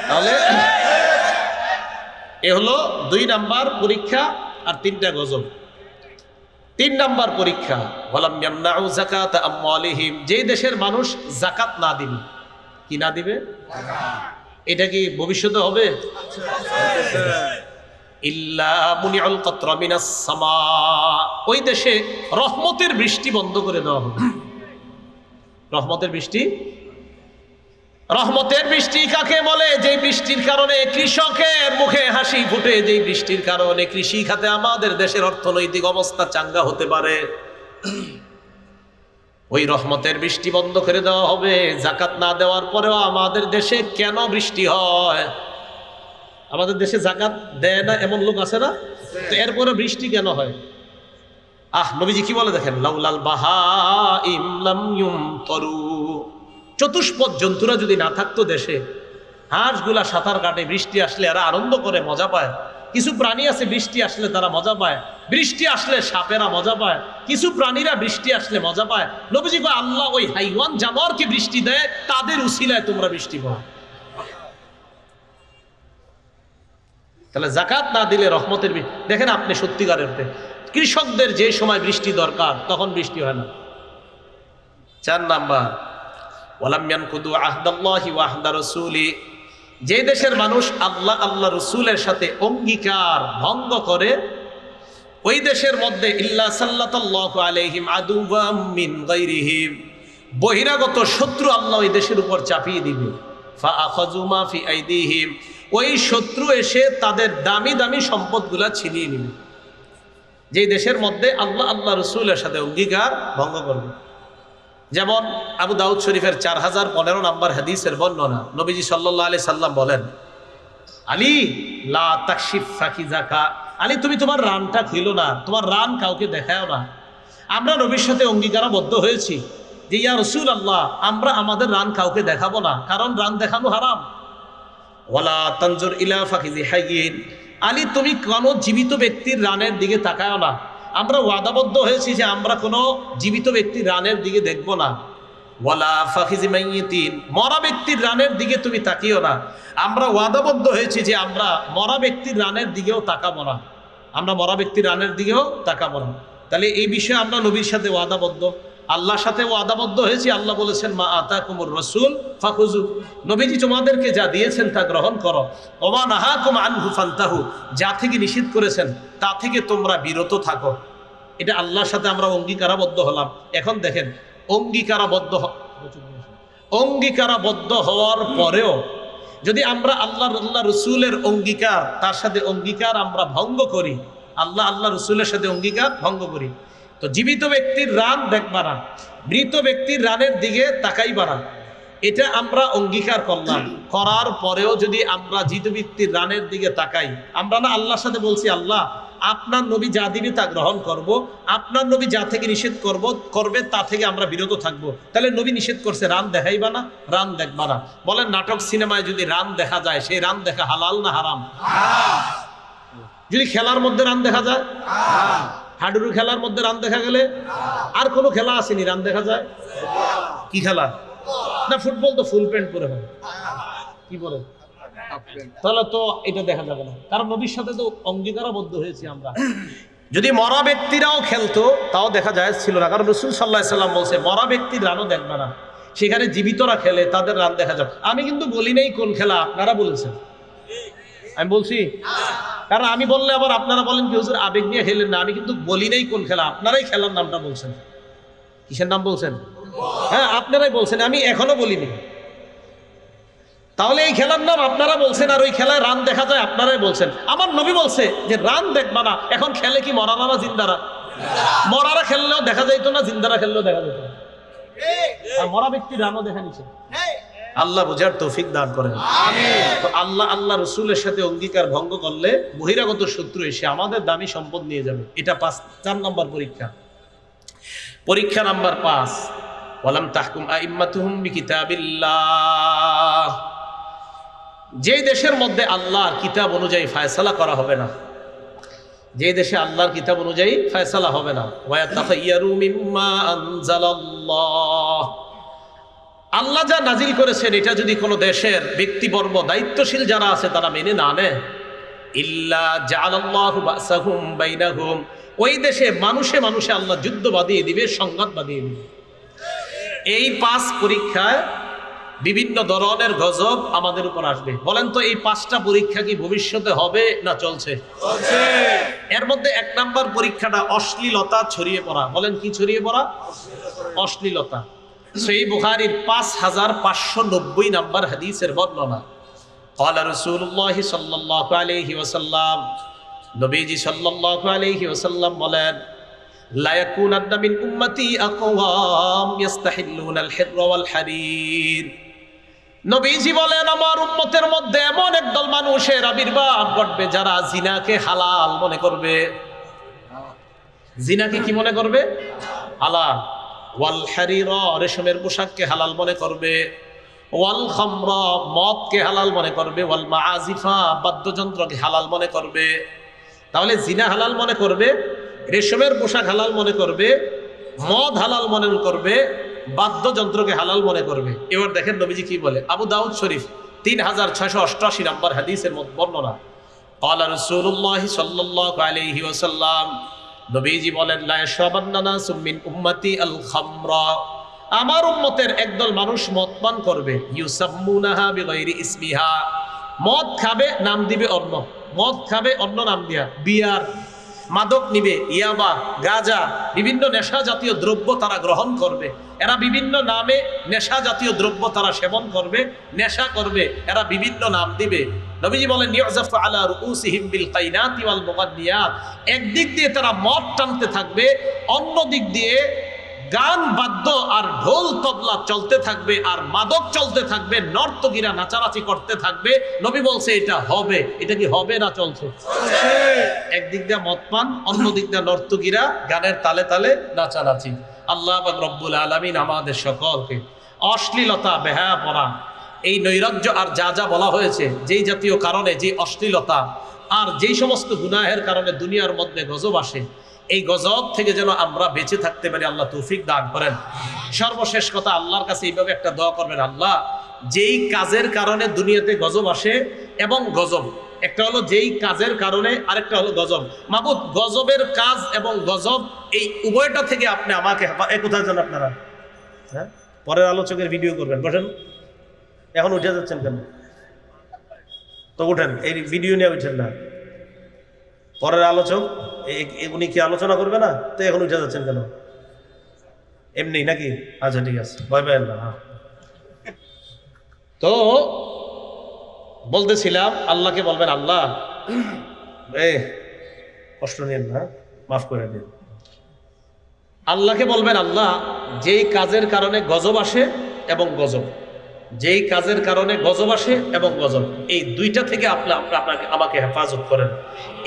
তাহলে এ হলো 2 নাম্বার পরীক্ষা আর 3টা গজব। 3 নাম্বার পরীক্ষা ওয়ালাম ইয়ামনাউ যাকাত আমওয়ালিহিম, যে দেশের মানুষ যাকাত না দিবে। কি না দিবে? এটা কি ভবিষ্যতে হবে? ইল্লা মুনিউল কাতরা মিনাস সামা, ওই দেশে রহমতের বৃষ্টি বন্ধ করে দেওয়া হবে। রহমতের বৃষ্টি, রহমতের বৃষ্টি কাকে বলে? যে বৃষ্টির কারণে কৃষকের মুখে হাসি ফুটে, যে বৃষ্টির কারণে কৃষি খাতে আমাদের দেশের অর্থনৈতিক অবস্থা চাঙ্গা হতে পারে। ওই রহমতের বৃষ্টি বন্ধ করে দেওয়া হবে। যাকাত না দেওয়ার পরেও আমাদের দেশে কেন বৃষ্টি হয়? আমাদের দেশে যাকাত দেয় না এমন লোক আছে না? তো এরপরে বৃষ্টি কেন হয়? নবীজি কি বলে দেখেন, লাউলাল বাহাইম লাম ইউমতারু, চতুষ্পদ জন্তুরা যদি না থাকতো দেশে, হাঁসগুলা সাঁতার কাটে, বৃষ্টি আসলে এরা আনন্দ করে মজা পায়। কিছু প্রাণী আছে বৃষ্টি আসলে তারা মজা পায়, বৃষ্টি আসলে সাপেরা মজা পায়, কিছু প্রাণীরা বৃষ্টি আসলে মজা পায়। নবীজি কয় আল্লাহ ওই হাইওয়ান জানোয়ারকে বৃষ্টি দেয়, তাদের উসিলায় তোমরা বৃষ্টি পাও। তাহলে যাকাত না দিলে রহমতের দেখেন আপনি সত্যিকারের কৃষকদের যে সময় বৃষ্টি দরকার তখন বৃষ্টি হয় না। 4 নাম্বার, ওয়ালাম ইয়ানকুদু আহদাল্লাহি ওয়া আহদা রাসূলি, যে দেশের মানুষ আল্লাহ আল্লাহ রসুলের সাথে অঙ্গীকার ভঙ্গ করে, ওই দেশের মধ্যে ইল্লা সাল্লাতাল্লাহু আলাইহিম আদুওয়াম মিন গায়রিহিম, বহিরাগত শত্রু আল্লাহ ওই দেশের উপর চাপিয়ে দিবে। ফাআখাযু মা ফি আইদিহিম, ওই শত্রু এসে তাদের দামি দামি সম্পদগুলা ছিনিয়ে নেবে। যেই দেশের মধ্যে আল্লাহ আল্লাহ রসুলের সাথে অঙ্গীকার ভঙ্গ করবে। যেমন আবু দাউদ শরীফের 4015 নম্বর হাদিসের বর্ণনা, নবীজি সাল্লাল্লাহু আলাইহি সাল্লাম বলেন, আলী লা তাকশিফ ফাকিজাকা, আলী তুমি তোমার রানটা খুলো না, তোমার রান কাউকে দেখাও না। আমরা নবীর সাথে অঙ্গীকারবদ্ধ হয়েছি যে ইয়া রাসূলুল্লাহ, আমরা আমাদের রান কাউকে দেখাবো না, কারণ রান দেখানো হারাম। ওয়ালা তানজুর ইলা ফাকিজি হাইয়িন, আলী তুমি কোনো জীবিত ব্যক্তির রানের দিকে তাকাও না। আমরা ওয়াদাবদ্ধ হয়েছি যে আমরা কোনো জীবিত ব্যক্তির রানের দিকে দেখব না। ওয়ালা ফাখিজি মাইয়িতিন, মরা ব্যক্তির রানের দিকে তুমি তাকিও না। আমরা ওয়াদাবদ্ধ হয়েছি যে আমরা মরা ব্যক্তির রানের দিকেও তাকাবো না, আমরা মরা ব্যক্তির রানের দিকেও তাকাবো না। তাহলে এই বিষয়ে আমরা নবীর সাথে ওয়াদাবদ্ধ, আল্লাহর সাথে ওয়াদাবদ্ধ হয়েছি। আল্লাহ বলেছেন মা আতাকুমুর রাসূল ফাখুযু, নবীজি তোমাদেরকে যা দিয়েছেন তা গ্রহণ করো। ওমা নাহাকুম আনহু ফান্তাহু, যা থেকে নিষেধ করেছেন তা থেকে তোমরা বিরত থাকো। এটা আল্লাহর সাথে আমরা অঙ্গীকারাবদ্ধ হলাম। এখন দেখেন অঙ্গীকারাবদ্ধ হওয়ার পরেও যদি আমরা আল্লাহ রসুলের অঙ্গীকার, তার সাথে অঙ্গীকার আমরা ভঙ্গ করি, আল্লাহ রসুলের সাথে অঙ্গীকার ভঙ্গ করি, তো জীবিত ব্যক্তির রান দেখবা না, মৃত ব্যক্তির রানের দিকে তাকাইবা না। এটা আমরা অঙ্গীকার করলাম, করার পরেও যদি আমরা জীবিত ব্যক্তির রানের দিকে তাকাই, আমরা না আল্লাহর সাথে বলছি আল্লাহ আপনার নবী যা দিবে তা গ্রহণ করব, আপনার নবী যা থেকে নিষেধ করবে তা থেকে আমরা বিরত থাকব। তাহলে নবী নিষেধ করছে রান দেখাইবা না, রান দেখবা না। বলেন নাটক সিনেমায় যদি রান দেখা যায়, সেই রান দেখা হালাল না হারাম? যদি খেলার মধ্যে রান দেখা যায়, হাডুডু খেলার মধ্যে রান দেখা গেলে, আর কোনো খেলা আসেনি রান দেখা যায়? কি খেলা? না ফুটবল তো ফুল প্যান্ট পরে হয়, কি বলে? তাহলে তো এটা দেখা যাবে না, কারণ নবীর সাথে তো অঙ্গীকারাবদ্ধ হয়েছি আমরা। যদি মরা ব্যক্তিরাও খেলতো তাও দেখা যায় ছিল না, কারণ রাসূল সাল্লাল্লাহু আলাইহি সাল্লাম বলছে মরা ব্যক্তির রানও দেখবে না, সেখানে জীবিতরা খেলে তাদের রান দেখা যাবে। আমি কিন্তু বলি নাই কোন খেলা, আপনারা বলেছেন। আমি বলছি, কারণ আমি বললে আবার আপনারা বলেন কি হুজুর আবেগ নিয়ে খেলেন না। আমি কিন্তু বলি নাই কোন খেলা, আপনারাই খেলার নামটা বলছেন। কিসের নাম বলছেন? হ্যাঁ আপনারাই বলছেন, আমি এখনো বলিনি। তাহলে এই খেলার নাম আপনারা বলছেন, আর ওই খেলায় রান দেখা যায় আপনারাই বলছেন। আমার নবী বলছে যে রান দেখবা না। এখন খেলে কি মরারা না জিন্দারা? মরারা খেললেও দেখা যাইতো না, জিন্দারা খেললেও দেখা যেত না। আর মরা ব্যক্তি রানও দেখা নিচ্ছে। আল্লাহ বুঝার তৌফিক দান করেন। তো আল্লাহ রসুলের সাথে অঙ্গীকার ভঙ্গ করলে বহিরাগত শত্রু এসে আমাদের দামি সম্পদ নিয়ে যাবে। এটা 4 নম্বর পরীক্ষা। পরীক্ষা নাম্বার 5, ওয়ালাম তাহকুম আইম্মাতুহুম বিকিতাবিল্লাহ, যে দেশের মধ্যে আল্লাহর কিতাব অনুযায়ী ফায়সালা করা হবে না, যে দেশে আল্লাহর কিতাব অনুযায়ী ফায়সালা হবে না, ওয়ায়াতাখায়্যারু মিম্মা আনজালাল্লাহ, আল্লাহ যা নাজিল করেছেন এটা যদি কোনো দেশের ব্যক্তিবর্গ দায়িত্বশীল যারা আছে তারা মেনে না নেয়, ইল্লা জাআলাল্লাহু বাসাহুম বাইনাহুম, ওই দেশে মানুষে মানুষে আল্লাহ যুদ্ধ বাঁধিয়ে দিবে, সংঘাত বাঁধিয়ে দিবে। এই 5 পরীক্ষায় বিভিন্ন ধরনের গজব আমাদের উপর আসবে। বলেন তো এই 5টা পরীক্ষা কি ভবিষ্যতে হবে না চলছে? এর মধ্যে 1 নাম্বার পরীক্ষাটা অশ্লীলতা ছড়িয়ে পড়া। বলেন কি ছড়িয়ে পড়া? অশ্লীলতা। সহিহ বুখারীর 5590 নাম্বার হাদিসের বর্ণনা, ক্বালা রাসূলুল্লাহ সাল্লাল্লাহু আলাইহি ওয়াসাল্লাম, নবীজি সাল্লাল্লাহু আলাইহি ওয়াসাল্লাম বলেন, লা ইয়াকুনান্না মিন উম্মতি আকওয়াম ইস্তাহিল্লুনাল হিররা ওয়াল হারির। নবীজি বলেন আমার উম্মতের মধ্যে এমন একদল মানুষের আবির্ভাব ঘটবে যারা জিনাকে হালাল মনে করবে। জিনাকে কি মনে করবে? হালাল। ওয়াল হারিরা, রেশমের পোশাককে হালাল মনে করবে। ওয়াল খামরা, মদকে হালাল মনে করবে। ওয়াল মাআজিফা, বাদ্যযন্ত্রকে হালাল মনে করবে। তাহলে জিনা হালাল মনে করবে, রেশমের পোশাক হালাল মনে করবে, মদ হালাল মনে করবে, বাদ্যযন্ত্রকে হালাল মনে করবে। এবার দেখেন নবীজি কি বলে। আবু দাউদ শরীফ 3688 নম্বর হাদিসের মধ্যে বর্ণনা। ক্বালা রাসূলুল্লাহ সাল্লাল্লাহু আলাইহি ওয়াসাল্লাম, নবীজি বলেন লা ইয়াশরাবান্না নাসুম মিন উম্মতি আল খামরা, আমার উম্মতের একদল মানুষ মদ পান করবে। ইউসাম্মুনাহা বিগাইরি ইসমিহা, মদ খাবে নাম দিবে অন্য, মদ খাবে অন্য নাম দিয়া। বিয়ার, মাদক নিবে, ইয়াবা, গাঁজা, বিভিন্ন নেশা জাতীয় দ্রব্য তারা গ্রহণ করবে। এরা বিভিন্ন নামে নেশা জাতীয় দ্রব্য তারা সেবন করবে, নেশা করবে, এরা বিভিন্ন নাম দিবে। নবীজি বলেন ইউযাফু আলা রুউসিহিম বিল কাইনাতি ওয়াল মুগান্নিয়াত, একদিক দিয়ে তারা মদ টানতে থাকবে, অন্য দিক দিয়ে গান বাদ্য আর ঢোল তবলা চলতে থাকবে, আর মাদক চলতে থাকবে, নর্তকীরা নাচানাচি করতে থাকবে। নবী বলছে এটা হবে। এটা কি হবে না চলছে? একদিক দিয়ে মদ পান, অন্য দিক দিয়ে নর্তকীরা গানের তালে তালে নাচানাচি। আল্লাহ পাক রব্বুল আলামিন আমাদের সকলকে অশ্লীলতা, বেহায়াপনা, এই নৈরাজ্য আর যা যা বলা হয়েছে, যেই জাতীয় কারণে, যে অশ্লীলতা আর যেই সমস্ত গুনাহের কারণে দুনিয়ার মধ্যে গজব আসে, এই গজব থেকে যেন আমরা বেঁচে থাকতে পারি আল্লাহ তৌফিক দান করেন। সর্বশেষ কথা, আল্লাহর কাছে এইভাবে একটা দোয়া করবেন, আল্লাহ যেই কাজের কারণে দুনিয়াতে গজব আসে এবং গজব, একটা হলো যেই কাজের কারণে, আরেকটা হলো গজব। মাবুদ, গজবের কাজ এবং গজব এই উভয়টা থেকে আপনি আমাকে কোথায় যান আপনারা? হ্যাঁ, পরের আলোচকের ভিডিও করবেন, বসেন। এখন উঠে যাচ্ছেন কেন? তো উঠেন, এই ভিডিও নিয়ে উঠেন না। পরের আলোচক উনি কি আলোচনা করবে না? তো এখন উঠে যাচ্ছেন কেন? এমনি নাকি? আচ্ছা ঠিক আছে, ভয় পাবেন না। তো বলতেছিলাম, আল্লাহকে বলবেন আল্লাহ কষ্ট নিয়েন না, মাফ করে দিন। আল্লাহকে বলবেন আল্লাহ যেই কাজের কারণে গজব আসে এবং গজব, যেই কাজের কারণে গজব আসে এবং গজব, এই দুইটা থেকে আপনাকে আমাকে হেফাজত করেন।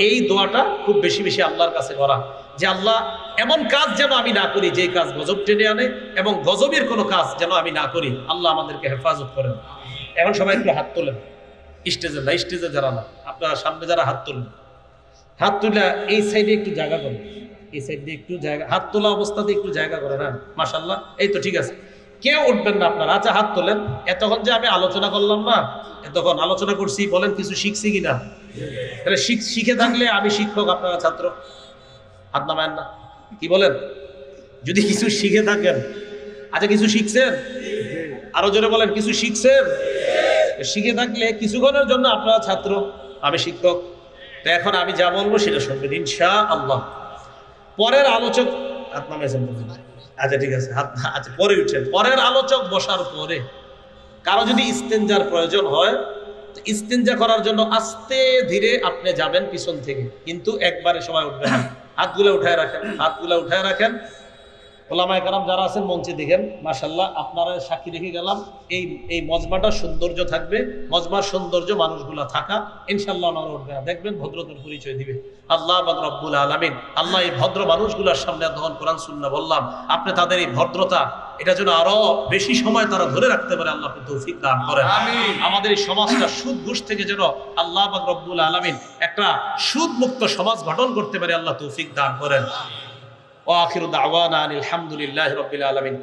এই দোয়াটা খুব বেশি বেশি আল্লাহর কাছে করা, যে আল্লাহ এমন কাজ যেন আমি না করি যেই কাজ গজব টেনে আনে, এবং গজবের কোনো কাজ যেন আমি না করি। আল্লাহ আমাদেরকে হেফাজত করেন। এখন সবাই একটু হাত তোলেন, স্টেজে না, স্টেজে যারা না, আপনারা সামনে যারা হাত তোলেন, হাত তুলে এই সাইডে একটু জায়গা করেন, এই সাইডে একটু জায়গা, হাত তোলা অবস্থাতে একটু জায়গা করেন। হ্যাঁ, মাশাআল্লাহ, এই তো ঠিক আছে। কেউ উঠবেন না আপনারা। আচ্ছা, হাত তোলেন। এতক্ষণ যে আমি আলোচনা করলাম না, এতক্ষণ আলোচনা করছি, বলেন কিছু শিখছি কিনা? তাহলে শিখে থাকলে আমি শিক্ষক, আপনারা ছাত্র। হাত নামায়েন না, কি বলেন? যদি কিছু শিখে থাকেন, আচ্ছা কিছু শিখছেন? আরো জোরে বলেন, কিছু শিখছেন? শিখে থাকলে কিছুক্ষণের জন্য আপনারা ছাত্র, আমি শিক্ষক। তো এখন আমি যা বলবো সেটা শুনবেন ইনশাআল্লাহ। পরের আলোচক হাত নামাইছেন? আচ্ছা ঠিক আছে, হাত, আচ্ছা পরে উঠছেন। পরের আলোচক বসার পরে কারো যদি ইস্তেঞ্জার প্রয়োজন হয়, তো ইস্তেঞ্জা করার জন্য আস্তে ধীরে আপনি যাবেন পিছন থেকে, কিন্তু একবারে সবাই উঠবেন না। হাতগুলো উঠায় রাখেন, হাতগুলো উঠায় রাখেন। ওলামায়ে কেরাম যারা আছেন মঞ্চে দেখেন, মাশাআল্লাহ, আপনারা সাক্ষী রেখে গেলাম। এই মজমাটার সৌন্দর্য থাকবে, মজমার সৌন্দর্য মানুষগুলা থাকা, ইনশাআল্লাহ ওনারা উঠবে না, দেখবেন ভদ্রতার পরিচয় দিবে। আল্লাহ পাক রব্বুল আলামিন, আল্লাহ এই ভদ্র মানুষগুলার সামনে যখন কোরআন সুন্নাহ বললাম, আপনি তাদের এই ভদ্রতা, এটা যেন আরো বেশি সময় তারা ধরে রাখতে পারে, আল্লাহ তৌফিক দান করেন। আমাদের এই সমাজটা সুদ ঘুষ থেকে যেন আল্লাহ পাক রব্বুল আলামিন একটা সুদ মুক্ত সমাজ গঠন করতে পারে, আল্লাহ তৌফিক দান করেন। ওয়া আখিরু দাওয়ানা আনিল হামদুলিল্লাহি রাব্বিল আলামিন।